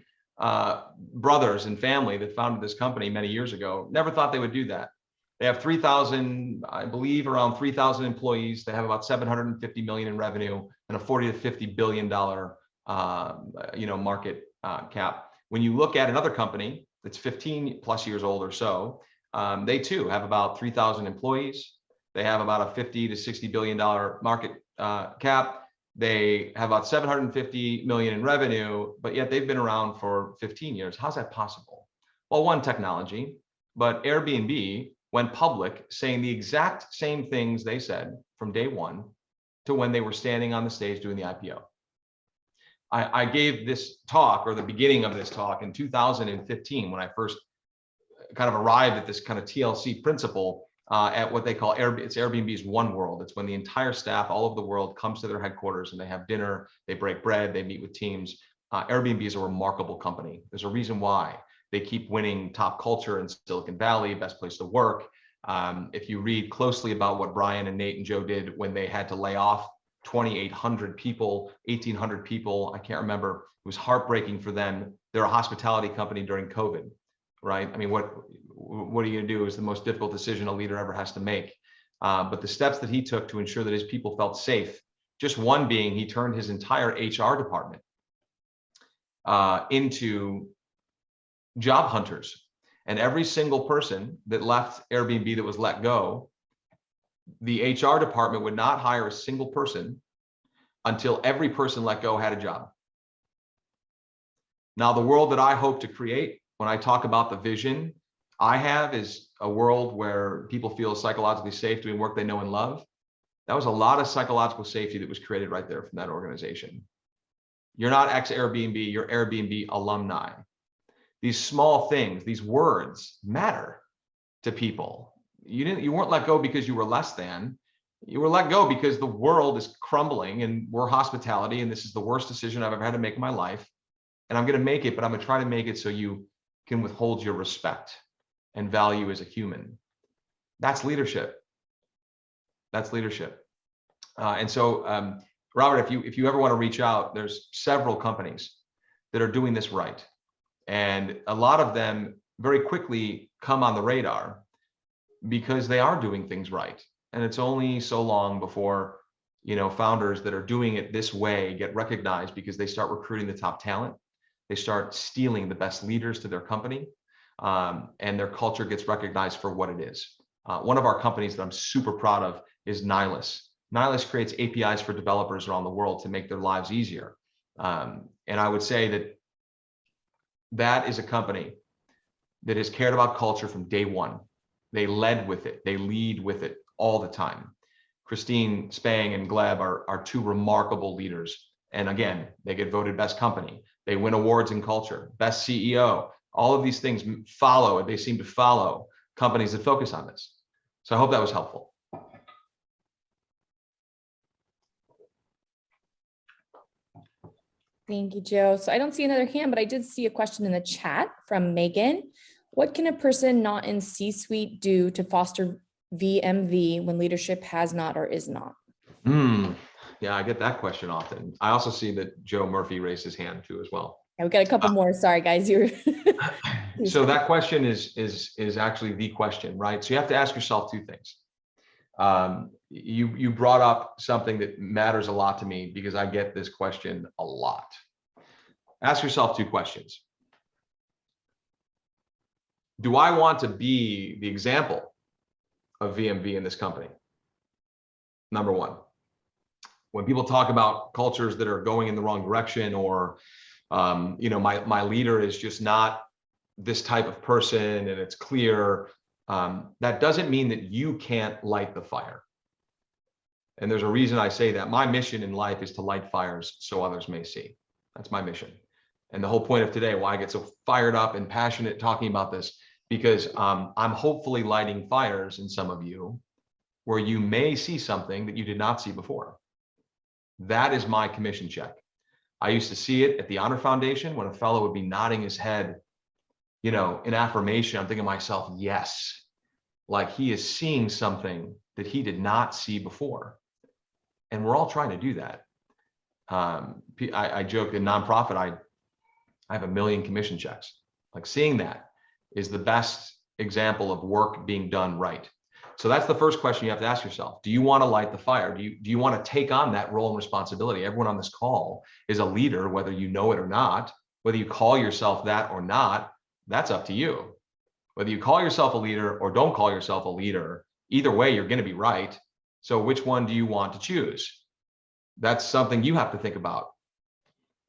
brothers and family that founded this company many years ago never thought they would do that. They have 3,000, I believe, around 3,000 employees. They have about 750 million in revenue and a 40 to 50 billion dollar market cap. When you look at another company that's 15 plus years old or so, they too have about 3,000 employees. They have about a 50 to 60 billion dollar market cap. They have about 750 million in revenue, but yet they've been around for 15 years. How's that possible? Well, one, technology, but Airbnb went public saying the exact same things they said from day one to when they were standing on the stage doing the IPO. I gave this talk, or the beginning of this talk, in 2015 when I first kind of arrived at this kind of TLC principle at what they call it's Airbnb's One World. It's when the entire staff all over the world comes to their headquarters and they have dinner, they break bread, they meet with teams. Airbnb is a remarkable company. There's a reason why they keep winning top culture in Silicon Valley, best place to work. If you read closely about what Brian and Nate and Joe did when they had to lay off 2,800 people, 1,800 people, I can't remember. It was heartbreaking for them. They're a hospitality company during COVID, right? I mean, what are you gonna do is the most difficult decision a leader ever has to make. But the steps that he took to ensure that his people felt safe, just one being he turned his entire HR department into job hunters. And every single person that left Airbnb that was let go, the HR department would not hire a single person until every person let go had a job. Now, the world that I hope to create, when I talk about the vision I have, is a world where people feel psychologically safe doing work they know and love. That was a lot of psychological safety that was created right there from that organization. You're not ex-Airbnb, you're Airbnb alumni. These small things, these words matter to people. You weren't let go because you were less than. You were let go because the world is crumbling and we're hospitality, and this is the worst decision I've ever had to make in my life. And I'm going to make it, but I'm going to try to make it so you can withhold your respect and value as a human. That's leadership. That's leadership. And so, Robert, if you ever want to reach out, there's several companies that are doing this right. And a lot of them very quickly come on the radar because they are doing things right. And it's only so long before, founders that are doing it this way get recognized because they start recruiting the top talent. They start stealing the best leaders to their company, and their culture gets recognized for what it is. One of our companies that I'm super proud of is Nihilus. Nihilus creates APIs for developers around the world to make their lives easier. And I would say that is a company that has cared about culture from day one. They led with it. They lead with it all the time. Christine Spang and Gleb are two remarkable leaders. And again, they get voted best company. They win awards in culture, best CEO. All of these things follow, they seem to follow companies that focus on this. So I hope that was helpful. Thank you, Joe. So I don't see another hand, but I did see a question in the chat from Megan. What can a person not in C-suite do to foster VMV when leadership has not or is not? Yeah, I get that question often. I also see that Joe Murphy raised his hand too as well. Yeah, we got a couple more. Sorry, guys. So that question is actually the question, right? So you have to ask yourself two things. You brought up something that matters a lot to me because I get this question a lot. Ask yourself two questions. Do I want to be the example of VMV in this company? Number one. When people talk about cultures that are going in the wrong direction, or my leader is just not this type of person and it's clear, that doesn't mean that you can't light the fire. And there's a reason I say that. My mission in life is to light fires so others may see. That's my mission. And the whole point of today, why I get so fired up and passionate talking about this, because I'm hopefully lighting fires in some of you where you may see something that you did not see before. That is my commission check. I used to see it at the Honor Foundation when a fellow would be nodding his head, in affirmation. I'm thinking to myself, yes, like he is seeing something that he did not see before. And we're all trying to do that. I joke in nonprofit, I have 1 million commission checks. Like seeing that is the best example of work being done right. So that's the first question you have to ask yourself. Do you want to light the fire? Do you want to take on that role and responsibility? Everyone on this call is a leader, whether you know it or not. Whether you call yourself that or not, that's up to you. Whether you call yourself a leader or don't call yourself a leader, either way, you're going to be right. So which one do you want to choose? That's something you have to think about.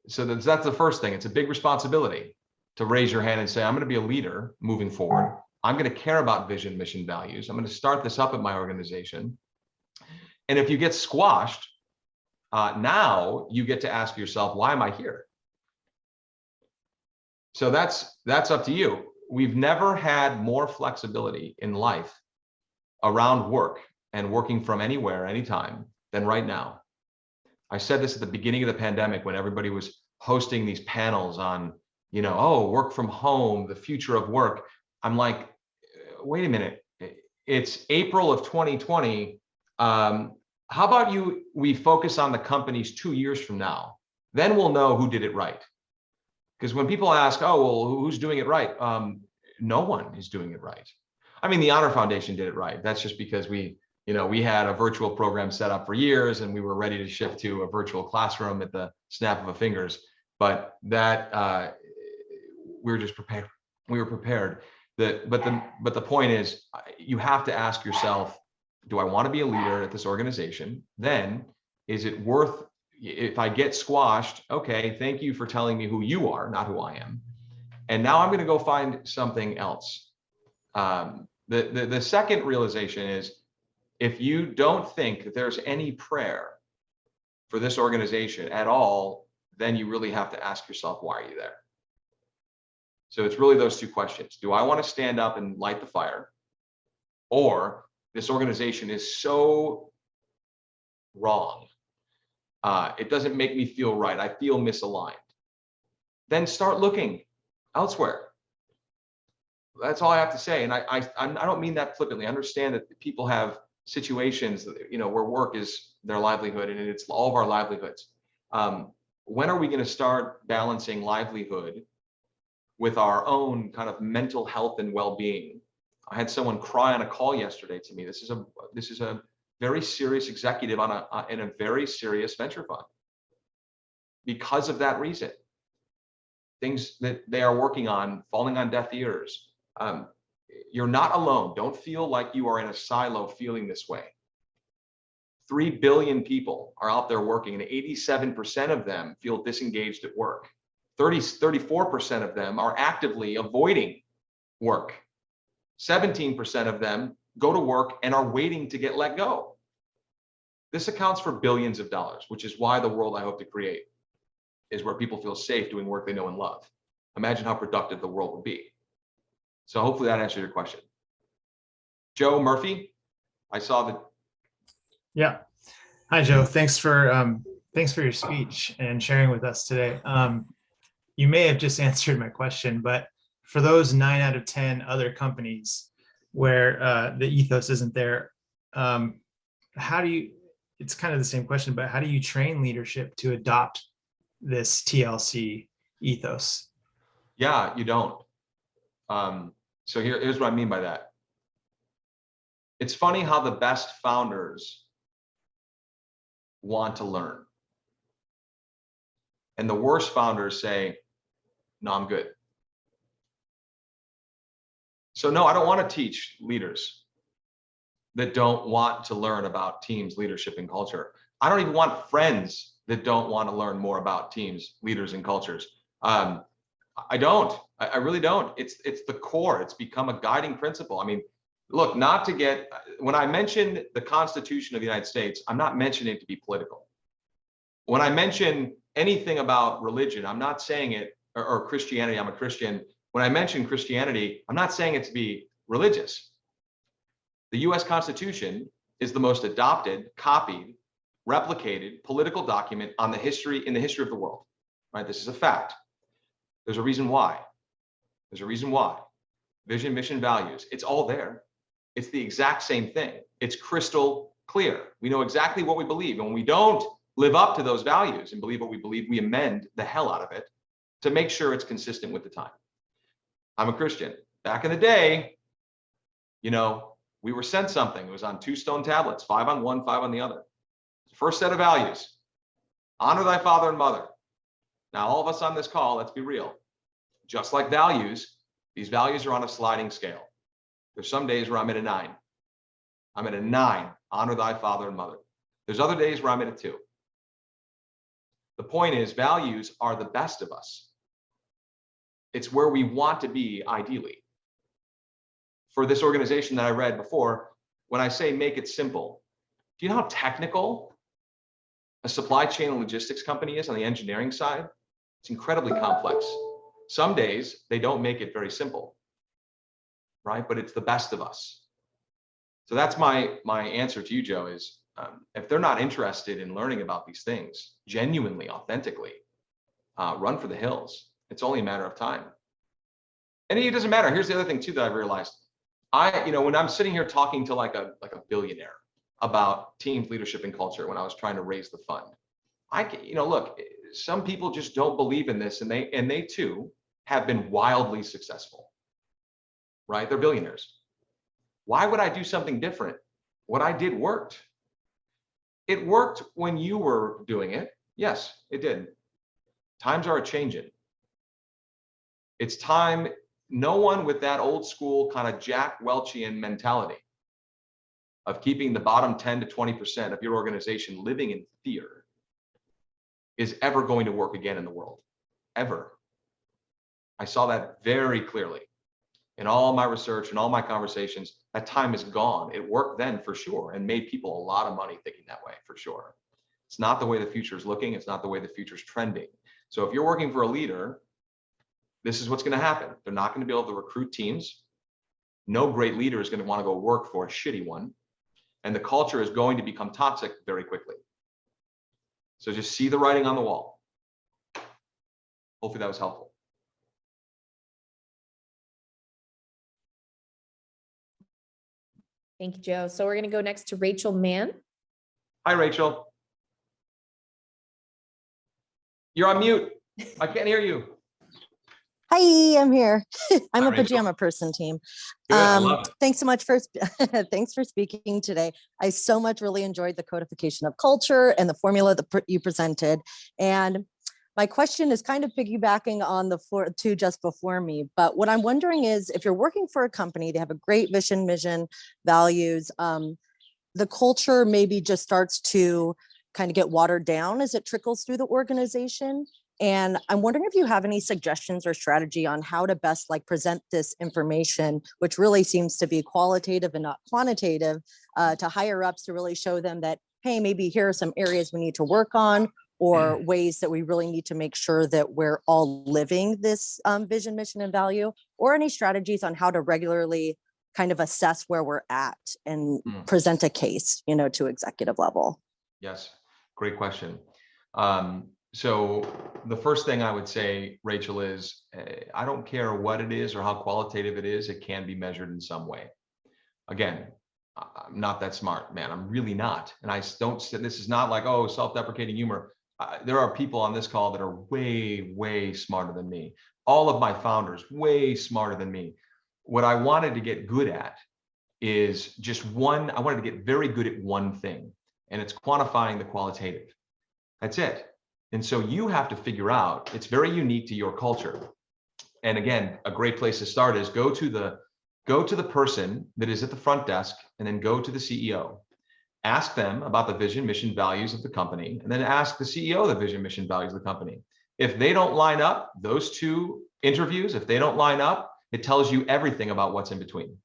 So that's the first thing. It's a big responsibility to raise your hand and say, I'm going to be a leader moving forward. I'm going to care about vision, mission, values. I'm going to start this up at my organization. And if you get squashed, now you get to ask yourself, why am I here? So that's up to you. We've never had more flexibility in life around work and working from anywhere, anytime than right now. I said this at the beginning of the pandemic when everybody was hosting these panels on, oh, work from home, the future of work. I'm like, wait a minute, it's April of 2020. How about we focus on the companies 2 years from now? Then we'll know who did it right. Because when people ask, oh, well, who's doing it right? No one is doing it right. I mean, the Honor Foundation did it right. That's just because we had a virtual program set up for years and we were ready to shift to a virtual classroom at the snap of a fingers. But that we were just prepared. We were prepared. But the point is, you have to ask yourself, do I want to be a leader at this organization? Then is it worth, if I get squashed, okay, thank you for telling me who you are, not who I am. And now I'm going to go find something else. The second realization is, if you don't think that there's any prayer for this organization at all, then you really have to ask yourself, why are you there? So it's really those two questions. Do I want to stand up and light the fire? Or this organization is so wrong. It doesn't make me feel right. I feel misaligned. Then start looking elsewhere. That's all I have to say. And I don't mean that flippantly. I understand that people have situations, where work is their livelihood and it's all of our livelihoods. When are we going to start balancing livelihood with our own kind of mental health and well-being? I had someone cry on a call yesterday to me. This is a very serious executive in a very serious venture fund. Because of that reason, things that they are working on falling on deaf ears. You're not alone. Don't feel like you are in a silo feeling this way. 3 billion people are out there working, and 87% of them feel disengaged at work. 34% of them are actively avoiding work. 17% of them go to work and are waiting to get let go. This accounts for billions of dollars, which is why the world I hope to create is where people feel safe doing work they know and love. Imagine how productive the world would be. So hopefully that answered your question. Joe Murphy, I saw that. Yeah. Hi, Joe. Thanks for your speech and sharing with us today. You may have just answered my question, but for those 9 out of 10 other companies where the ethos isn't there, it's kind of the same question, but how do you train leadership to adopt this TLC ethos? Yeah, you don't. So here's what I mean by that. It's funny how the best founders want to learn. And the worst founders say, no, I'm good. So no, I don't want to teach leaders that don't want to learn about teams, leadership, and culture. I don't even want friends that don't want to learn more about teams, leaders, and cultures. I don't. I really don't. It's the core. It's become a guiding principle. I mean, look, when I mention the Constitution of the United States, I'm not mentioning it to be political. When I mention anything about religion, I'm not saying it, or Christianity, I'm a Christian. When I mention Christianity, I'm not saying it to be religious. The US Constitution is the most adopted, copied, replicated political document in the history of the world, right? This is a fact. There's a reason why. There's a reason why. Vision, mission, values. It's all there. It's the exact same thing. It's crystal clear. We know exactly what we believe. And when we don't live up to those values and believe what we believe, we amend the hell out of it to make sure it's consistent with the time. I'm a Christian. Back in the day, we were sent something. It was on 2 stone tablets, 5 on one, 5 on the other. First set of values: honor thy father and mother. Now, all of us on this call, let's be real. Just like values, these values are on a sliding scale. There's some days where I'm at a 9. I'm at a 9, honor thy father and mother. There's other days where I'm at a 2. The point is, values are the best of us. It's where we want to be ideally. for this organization that I read before, when I say make it simple, do you know how technical a supply chain and logistics company is on the engineering side? It's incredibly complex. Some days they don't make it very simple, right? But it's the best of us. So that's my answer to you, Joe, is if they're not interested in learning about these things genuinely, authentically, run for the hills. It's only a matter of time. And it doesn't matter. Here's the other thing too that I've realized. When I'm sitting here talking to like a billionaire about team leadership and culture, when I was trying to raise the fund, look, some people just don't believe in this, and they too have been wildly successful, right? They're billionaires. Why would I do something different? What I did worked. It worked when you were doing it. Yes, it did. Times are a-changing. It's time. No one with that old school kind of Jack Welchian mentality of keeping the bottom 10 to 20% of your organization living in fear is ever going to work again in the world, ever. I saw that very clearly in all my research and all my conversations. That time is gone. It worked then for sure and made people a lot of money thinking that way for sure. It's not the way the future is looking. It's not the way the future is trending. So if you're working for a leader, this is what's going to happen. They're not going to be able to recruit teams. No great leader is going to want to go work for a shitty one. And the culture is going to become toxic very quickly. So just see the writing on the wall. Hopefully that was helpful. Thank you, Joe. So we're going to go next to Rachel Mann. Hi, Rachel. You're on mute. I can't hear you. Hi, I'm here. I'm Hi, a Rachel. pajama person, team. Good, I love it. Thanks so much for thanks for speaking today. I so much really enjoyed the codification of culture and the formula that you presented. And my question is kind of piggybacking on the two just before me. But what I'm wondering is, if you're working for a company, they have a great vision, mission, values, the culture maybe just starts to kind of get watered down as it trickles through the organization. And I'm wondering if you have any suggestions or strategy on how to best present this information, which really seems to be qualitative and not quantitative, to higher ups, to really show them that, hey, maybe here are some areas we need to work on, or ways that we really need to make sure that we're all living this vision, mission, and value, or any strategies on how to regularly kind of assess where we're at and present a case, to executive level. Yes, great question. So the first thing I would say, Rachel, is I don't care what it is or how qualitative it is, it can be measured in some way. Again, I'm not that smart, man. I'm really not. And this is not like, oh, self-deprecating humor. There are people on this call that are way, way smarter than me. All of my founders, way smarter than me. What I wanted to get good at is I wanted to get very good at one thing, and it's quantifying the qualitative. That's it. And so you have to figure out, it's very unique to your culture. And again, a great place to start is go to the person that is at the front desk, and then go to the CEO. Ask them about the vision, mission, values of the company, and then ask the CEO the vision, mission, values of the company. If they don't line up, those two interviews, if they don't line up, it tells you everything about what's in between.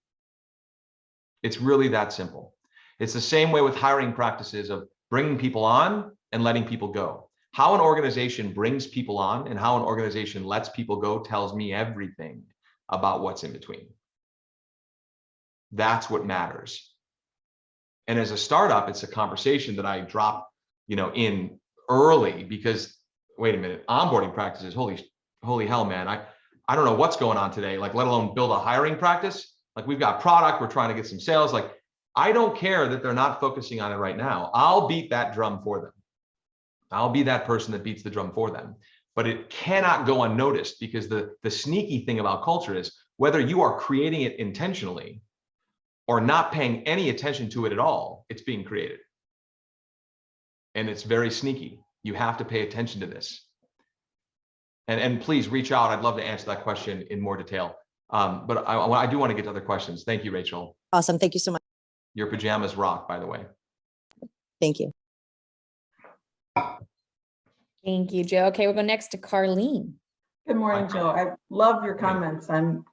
It's really that simple. It's the same way with hiring practices of bringing people on and letting people go. How an organization brings people on and how an organization lets people go tells me everything about what's in between. That's what matters. And as a startup, it's a conversation that I drop, in early, because wait a minute, onboarding practices, holy hell, man. I don't know what's going on today, let alone build a hiring practice. We've got product, we're trying to get some sales. I don't care that they're not focusing on it right now. I'll beat that drum for them. I'll be that person that beats the drum for them. But it cannot go unnoticed, because the sneaky thing about culture is, whether you are creating it intentionally or not paying any attention to it at all, it's being created. And it's very sneaky. You have to pay attention to this. And please reach out. I'd love to answer that question in more detail. But I do want to get to other questions. Thank you, Rachel. Awesome. Thank you so much. Your pajamas rock, by the way. Thank you. Thank you, Joe. Okay, we'll go next to Carlene. Good morning, Joe. I love your comments. I'm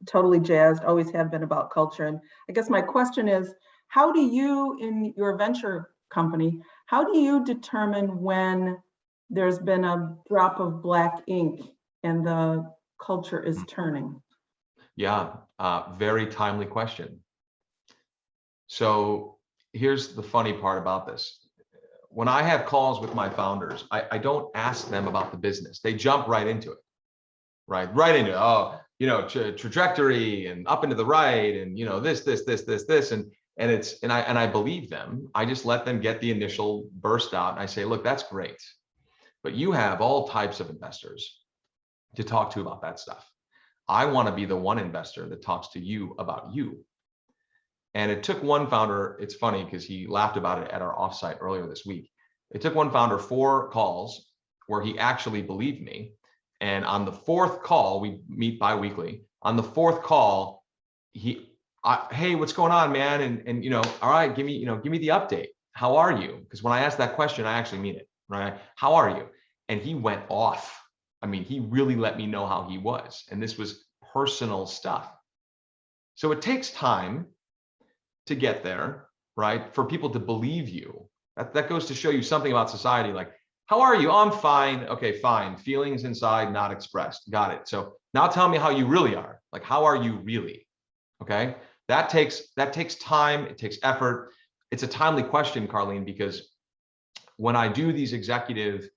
totally jazzed, always have been, about culture. And I guess my question is, how do you, in your venture company, how do you determine when there's been a drop of black ink and the culture is turning? Yeah, very timely question. So here's the funny part about this. When I have calls with my founders, I don't ask them about the business. They jump right into it, right into it. Oh, you know, trajectory and up into the right, and you know, this, and I believe them. I just let them get the initial burst out, and I say, look, that's great, but you have all types of investors to talk to about that stuff. I want to be the one investor that talks to you about you. And it took one founder, it's funny because he laughed about it at our offsite earlier this week. It took one founder 4 calls where he actually believed me. And on the 4th call, we meet bi-weekly. On the 4th call, hey, what's going on, man? And you know, all right, give me the update. How are you? Because when I ask that question, I actually mean it, right? How are you? And he went off. I mean, he really let me know how he was. And this was personal stuff. So it takes time to get there, right? For people to believe you. That goes to show you something about society. Like, how are you? Oh, I'm fine. Okay, fine. Feelings inside, not expressed. Got it. So now tell me how you really are. Like, how are you really? Okay. That takes time. It takes effort. It's a timely question, Carlene, because when I do these executive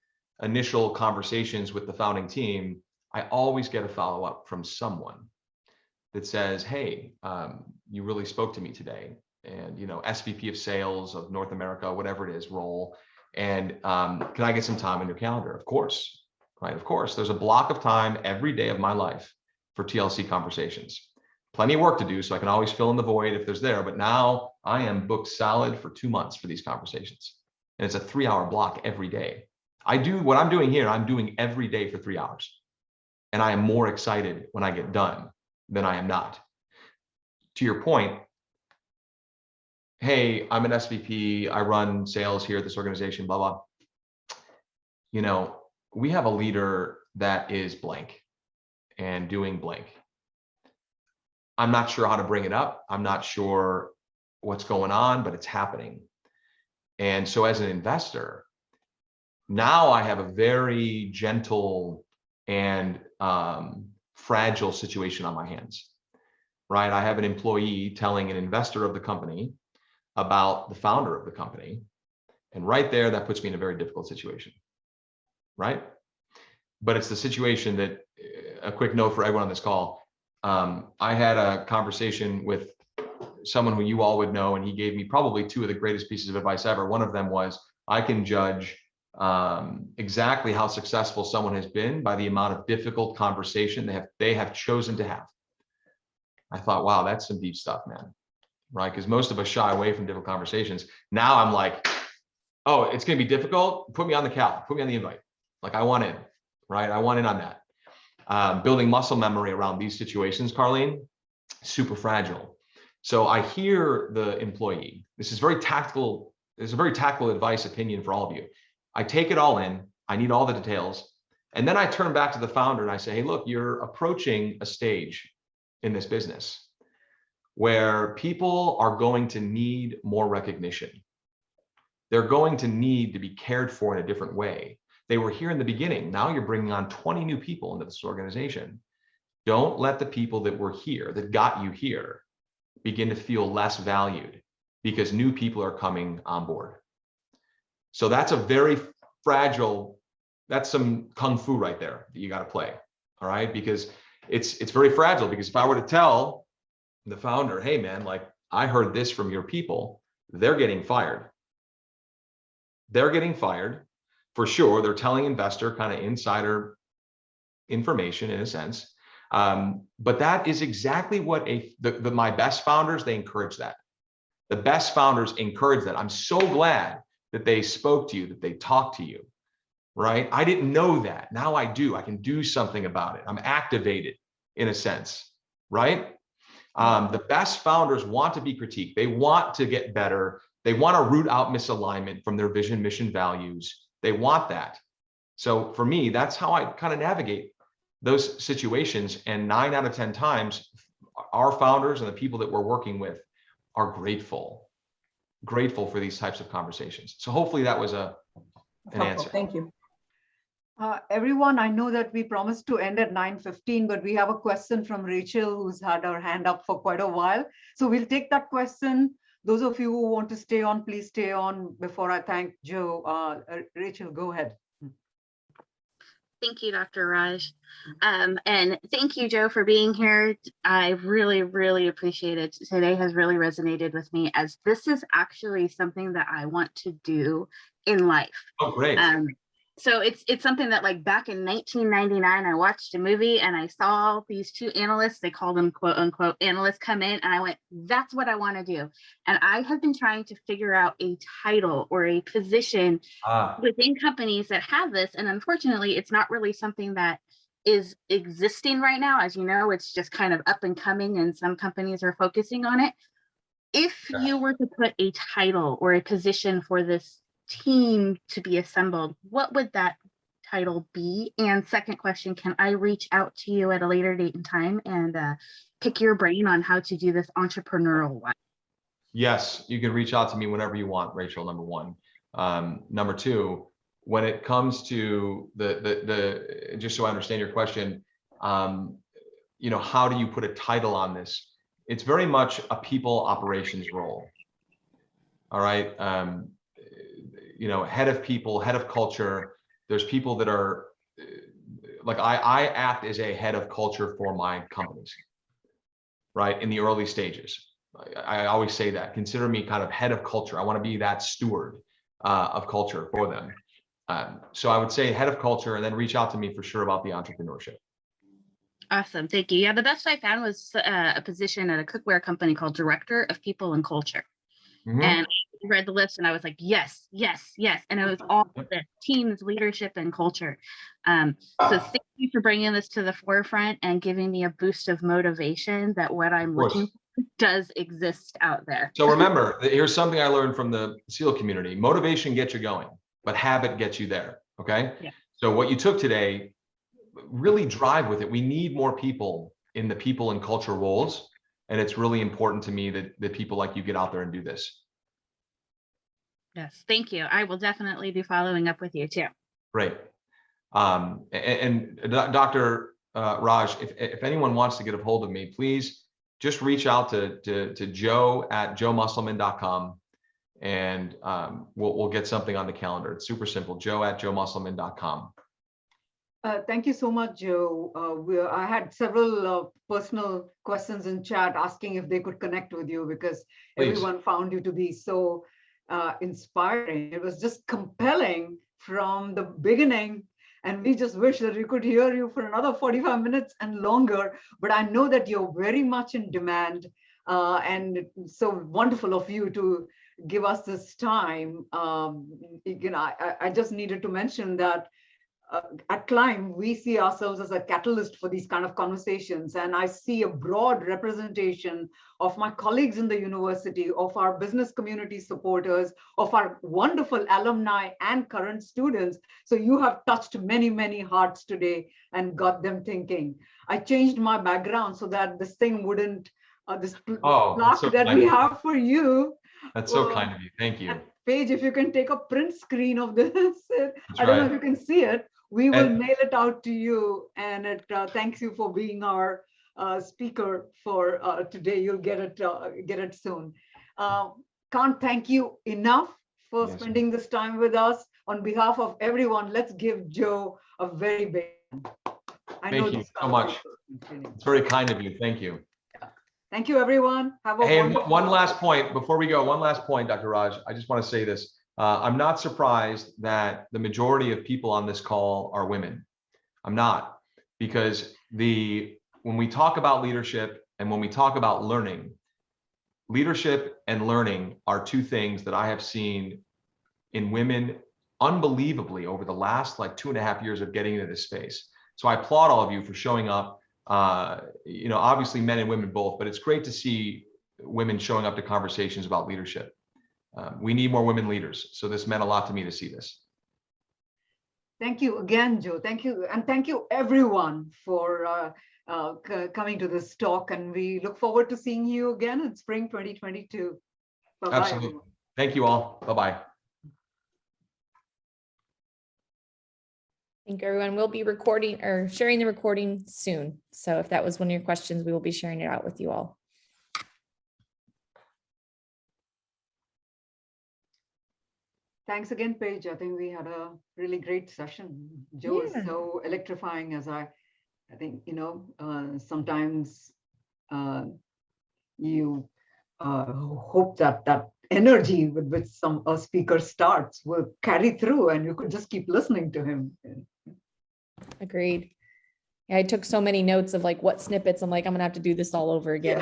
initial conversations with the founding team, I always get a follow-up from someone that says, hey, you really spoke to me today. And, you know, SVP of sales of North America, whatever it is, role. And can I get some time in your calendar? Of course, right? Of course. There's a block of time every day of my life for TLC conversations. Plenty of work to do, so I can always fill in the void if there's there. But now I am booked solid for 2 months for these conversations. And it's a 3-hour block every day. I do what I'm doing here, I'm doing every day for 3 hours. And I am more excited when I get done than I am not. To your point, hey, I'm an SVP, I run sales here at this organization, blah, blah. You know, we have a leader that is blank and doing blank. I'm not sure how to bring it up. I'm not sure what's going on, but it's happening. And so as an investor, now I have a very gentle and fragile situation on my hands, right? I have an employee telling an investor of the company about the founder of the company. And right there, that puts me in a very difficult situation, right? But it's the situation that, a quick note for everyone on this call, I had a conversation with someone who you all would know, and he gave me probably 2 of the greatest pieces of advice ever. One of them was, I can judge exactly how successful someone has been by the amount of difficult conversation they have chosen to have. I thought, wow, that's some deep stuff, man. Right? Because most of us shy away from difficult conversations. Now I'm like, oh, it's going to be difficult. Put me on the cal, put me on the invite. Like, I want in, right? I want in on that. Building muscle memory around these situations, Carlene, super fragile. So I hear the employee. This is very tactical. This is a very tactical advice opinion for all of you. I take it all in. I need all the details. And then I turn back to the founder and I say, hey, look, you're approaching a stage in this business where people are going to need more recognition. They're going to need to be cared for in a different way. They were here in the beginning. Now you're bringing on 20 new people into this organization. Don't let the people that were here, that got you here, begin to feel less valued because new people are coming on board. So that's a very fragile, that's some kung fu right there that you got to play. All right. Because it's very fragile, because if I were to tell the founder, hey man, like, I heard this from your people, they're getting fired. They're getting fired for sure. They're telling investor kind of insider information in a sense. But that is exactly what my best founders, they encourage that. The best founders encourage that. I'm so glad that they spoke to you, that they talked to you, right? I didn't know that. Now I do. I can do something about it. I'm activated in a sense, right? The best founders want to be critiqued. They want to get better. They want to root out misalignment from their vision, mission, values. They want that. So for me, that's how I kind of navigate those situations, and 9 out of 10 times, our founders and the people that we're working with are grateful for these types of conversations. So hopefully that was an answer. Thank you. Everyone, I know that we promised to end at 9:15, but we have a question from Rachel, who's had her hand up for quite a while. So we'll take that question. Those of you who want to stay on, please stay on before I thank Joe. Rachel, go ahead. Thank you, Dr. Raj. And thank you, Joe, for being here. I really, really appreciate it. Today has really resonated with me, as this is actually something that I want to do in life. Oh, great. So it's something that, like, back in 1999, I watched a movie and I saw these two analysts, they called them quote unquote analysts, come in, and I went, that's what I want to do. And I have been trying to figure out a title or a position within companies that have this. And unfortunately, it's not really something that is existing right now. As you know, it's just kind of up and coming, and some companies are focusing on it. If you were to put a title or a position for this team to be assembled, what would that title be? And second question, can I reach out to you at a later date and time and pick your brain on how to do this entrepreneurial way? Yes, you can reach out to me whenever you want, Rachel, number one. Number two, when it comes to the just so I understand your question, how do you put a title on this? It's very much a people operations role. All right. Head of people, head of culture. There's people that are like, I act as a head of culture for my companies, right? In the early stages. I always say that. Consider me kind of head of culture. I want to be that steward of culture for them. So I would say head of culture, and then reach out to me for sure about the entrepreneurship. Awesome. Thank you. Yeah, the best I found was a position at a cookware company called Director of People and Culture. Mm-hmm. And I read the list and I was like, yes, yes, yes. And it was all the teams, leadership, and culture. So thank you for bringing this to the forefront and giving me a boost of motivation that what I'm looking for does exist out there. So remember, here's something I learned from the SEAL community. Motivation gets you going, but habit gets you there. Okay. Yeah. So what you took today, really drive with it. We need more people in the people and culture roles. And it's really important to me that people like you get out there and do this. Yes, thank you. I will definitely be following up with you too. Great. And Dr. Raj, if anyone wants to get a hold of me, please just reach out to Joe at joemusselman.com, and we'll get something on the calendar. It's super simple. Joe at joemusselman.com. Thank you so much, Joe. I had several personal questions in chat asking if they could connect with you, because everyone found you to be so inspiring. It was just compelling from the beginning, and we just wish that we could hear you for another 45 minutes and longer. But I know that you're very much in demand, and it's so wonderful of you to give us this time. I just needed to mention that at Climb, we see ourselves as a catalyst for these kind of conversations. And I see a broad representation of my colleagues in the university, of our business community supporters, of our wonderful alumni and current students. So you have touched many, many hearts today and got them thinking. I changed my background so that this thing wouldn't, this plaque so that we have for you. That's so kind of you. Thank you. Paige, if you can take a print screen of this, I don't know if you can see it. We will mail it out to you, and it thanks you for being our speaker for today. You'll get it soon. Can't thank you enough for spending this time with us. On behalf of everyone, let's give Joe a very big hand. Thank you so much. It's very kind of you. Thank you. Thank you, everyone. Have a one last point before we go. One last point, Dr. Raj. I just want to say this. I'm not surprised that the majority of people on this call are women. I'm not, because when we talk about leadership and when we talk about learning, leadership and learning are two things that I have seen in women unbelievably over the last 2.5 years of getting into this space. So I applaud all of you for showing up. Obviously men and women both, but it's great to see women showing up to conversations about leadership. We need more women leaders. So this meant a lot to me to see this. Thank you again, Joe. Thank you. And thank you everyone for coming to this talk. And we look forward to seeing you again in spring 2022. Bye-bye, Absolutely. everyone. Thank you all. Bye-bye. Thank you, everyone. We'll be recording or sharing the recording soon. So if that was one of your questions, we will be sharing it out with you all. Thanks again, Paige. I think we had a really great session. Joe is so electrifying, as I think, sometimes you hope that energy with which a speaker starts will carry through and you could just keep listening to him. Agreed. Yeah, I took so many notes of like what snippets. I'm like, I'm gonna have to do this all over again.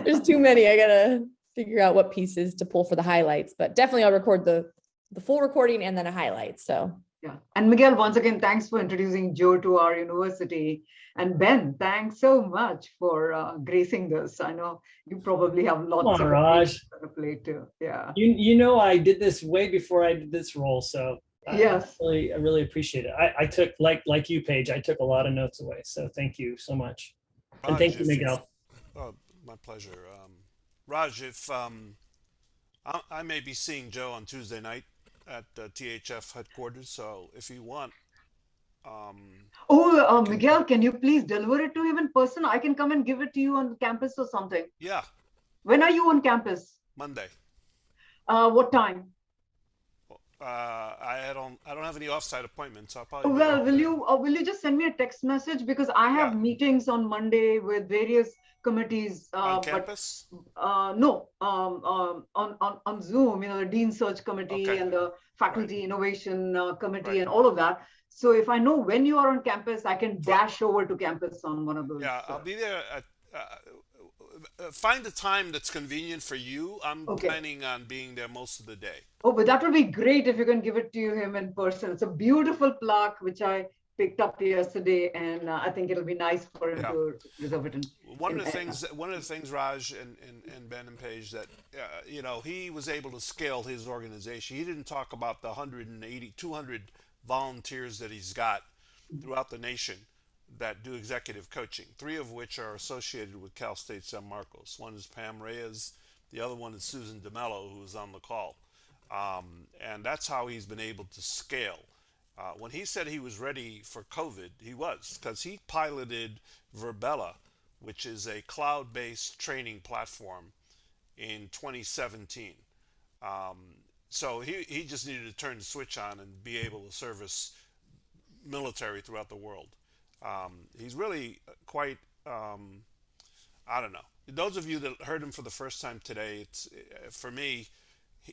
There's too many. I gotta figure out what pieces to pull for the highlights, but definitely I'll record the full recording and then a highlight. So yeah. And Miguel, once again, thanks for introducing Joe to our university. And Ben, thanks so much for gracing this. I know you probably have lots of Raj. to play too. Yeah. You know, I did this way before I did this role, so yes, I really appreciate it. I took like you, Paige. I took a lot of notes away, so thank you so much, and thank you, Miguel. My pleasure. Raj, if I may be seeing Joe on Tuesday night at THF headquarters, so if you want. Miguel, can you please deliver it to him in person? I can come and give it to you on campus or something. Yeah. When are you on campus? Monday. What time? I don't have any offsite appointments. I'll probably. Well, will you just send me a text message, because I have meetings on Monday with various committees. On campus? No, on Zoom. The Dean Search Committee and the Faculty Innovation Committee and all of that. So if I know when you are on campus, I can dash over to campus on one of those. Yeah, I'll be there at. Find a time that's convenient for you. I'm planning on being there most of the day. Oh, but that would be great if you can give it to him in person. It's a beautiful plaque, which I picked up yesterday, and I think it'll be nice for him to reserve it. One of the things, Raj and Ben and Paige, that he was able to scale his organization. He didn't talk about the 180, 200 volunteers that he's got throughout the nation that do executive coaching, 3 of which are associated with Cal State San Marcos. One is Pam Reyes, the other one is Susan DeMello, who is on the call. And that's how he's been able to scale. When he said he was ready for COVID, he was, because he piloted Verbella, which is a cloud-based training platform, in 2017. So he just needed to turn the switch on and be able to service military throughout the world. He's really quite, I don't know. Those of you that heard him for the first time today, for me,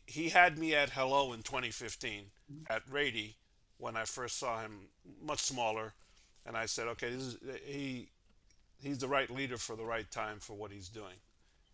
he had me at hello in 2015 at Rady when I first saw him, much smaller, and I said, okay, he's the right leader for the right time for what he's doing.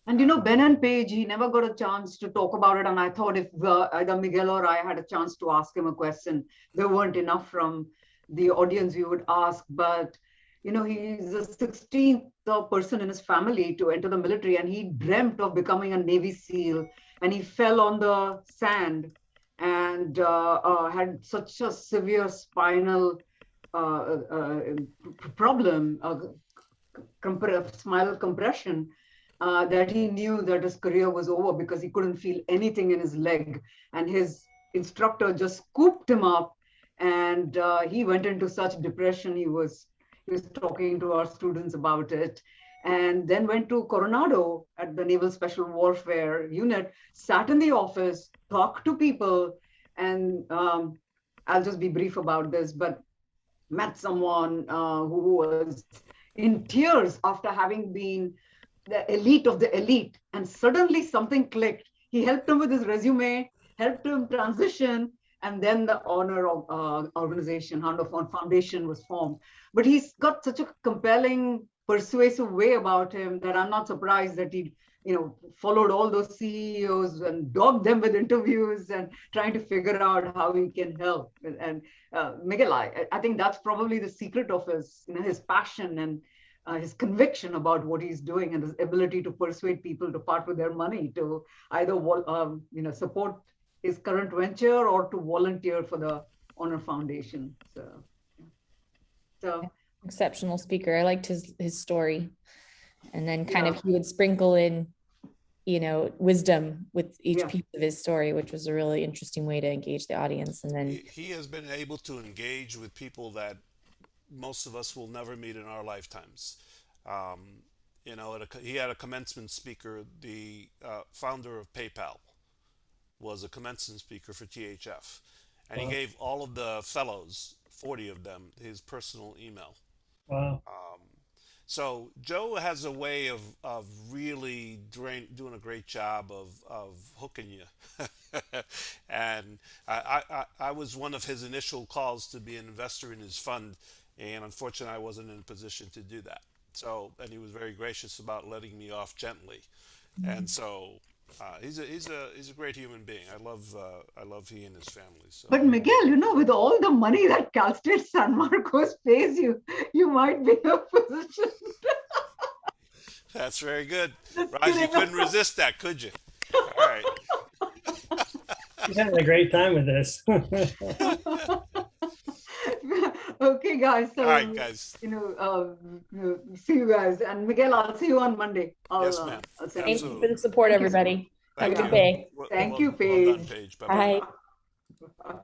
And Ben and Paige, he never got a chance to talk about it, and I thought if either Miguel or I had a chance to ask him a question, there weren't enough from the audience we would ask, but he's the 16th person in his family to enter the military, and he dreamt of becoming a Navy SEAL, and he fell on the sand and had such a severe spinal problem, spinal compression, that he knew that his career was over because he couldn't feel anything in his leg, and his instructor just scooped him up. And he went into such depression. He was talking to our students about it, and then went to Coronado at the Naval Special Warfare Unit, sat in the office, talked to people, and I'll just be brief about this, but met someone who was in tears after having been the elite of the elite, and suddenly something clicked. He helped him with his resume, helped him transition, and then the honor of organization, Hand of Fund Foundation, was formed. But he's got such a compelling, persuasive way about him that I'm not surprised that he, followed all those CEOs and dogged them with interviews and trying to figure out how he can help. And Miguel, I think that's probably the secret of his passion and his conviction about what he's doing, and his ability to persuade people to part with their money to either support his current venture or to volunteer for the Honor Foundation. So Exceptional speaker. I liked his story. And then kind Yeah. of he would sprinkle in, wisdom with each Yeah. piece of his story, which was a really interesting way to engage the audience. And then He has been able to engage with people that most of us will never meet in our lifetimes. He had a commencement speaker. The founder of PayPal was a commencement speaker for THF, and he Wow. gave all of the fellows, 40 of them, his personal email. Wow. So Joe has a way of really doing a great job of hooking you. And I was one of his initial calls to be an investor in his fund, and unfortunately I wasn't in a position to do that. So, and he was very gracious about letting me off gently. And so he's a great human being. I love he and his family. So. But Miguel, with all the money that Cal State San Marcos pays you, you might be in a position. That's very good. Just Raj, you kidding. couldn't resist that, could you? All right. He's having a great time with this. Okay, guys. So, All right, guys. see you guys. And Miguel, I'll see you on Monday. Yes, ma'am. I'll send thank you. you for the support, Thank you. everybody. Have a Thank good you. day. Thank you, Well done, Paige. Paige. Bye-bye. Bye. Bye.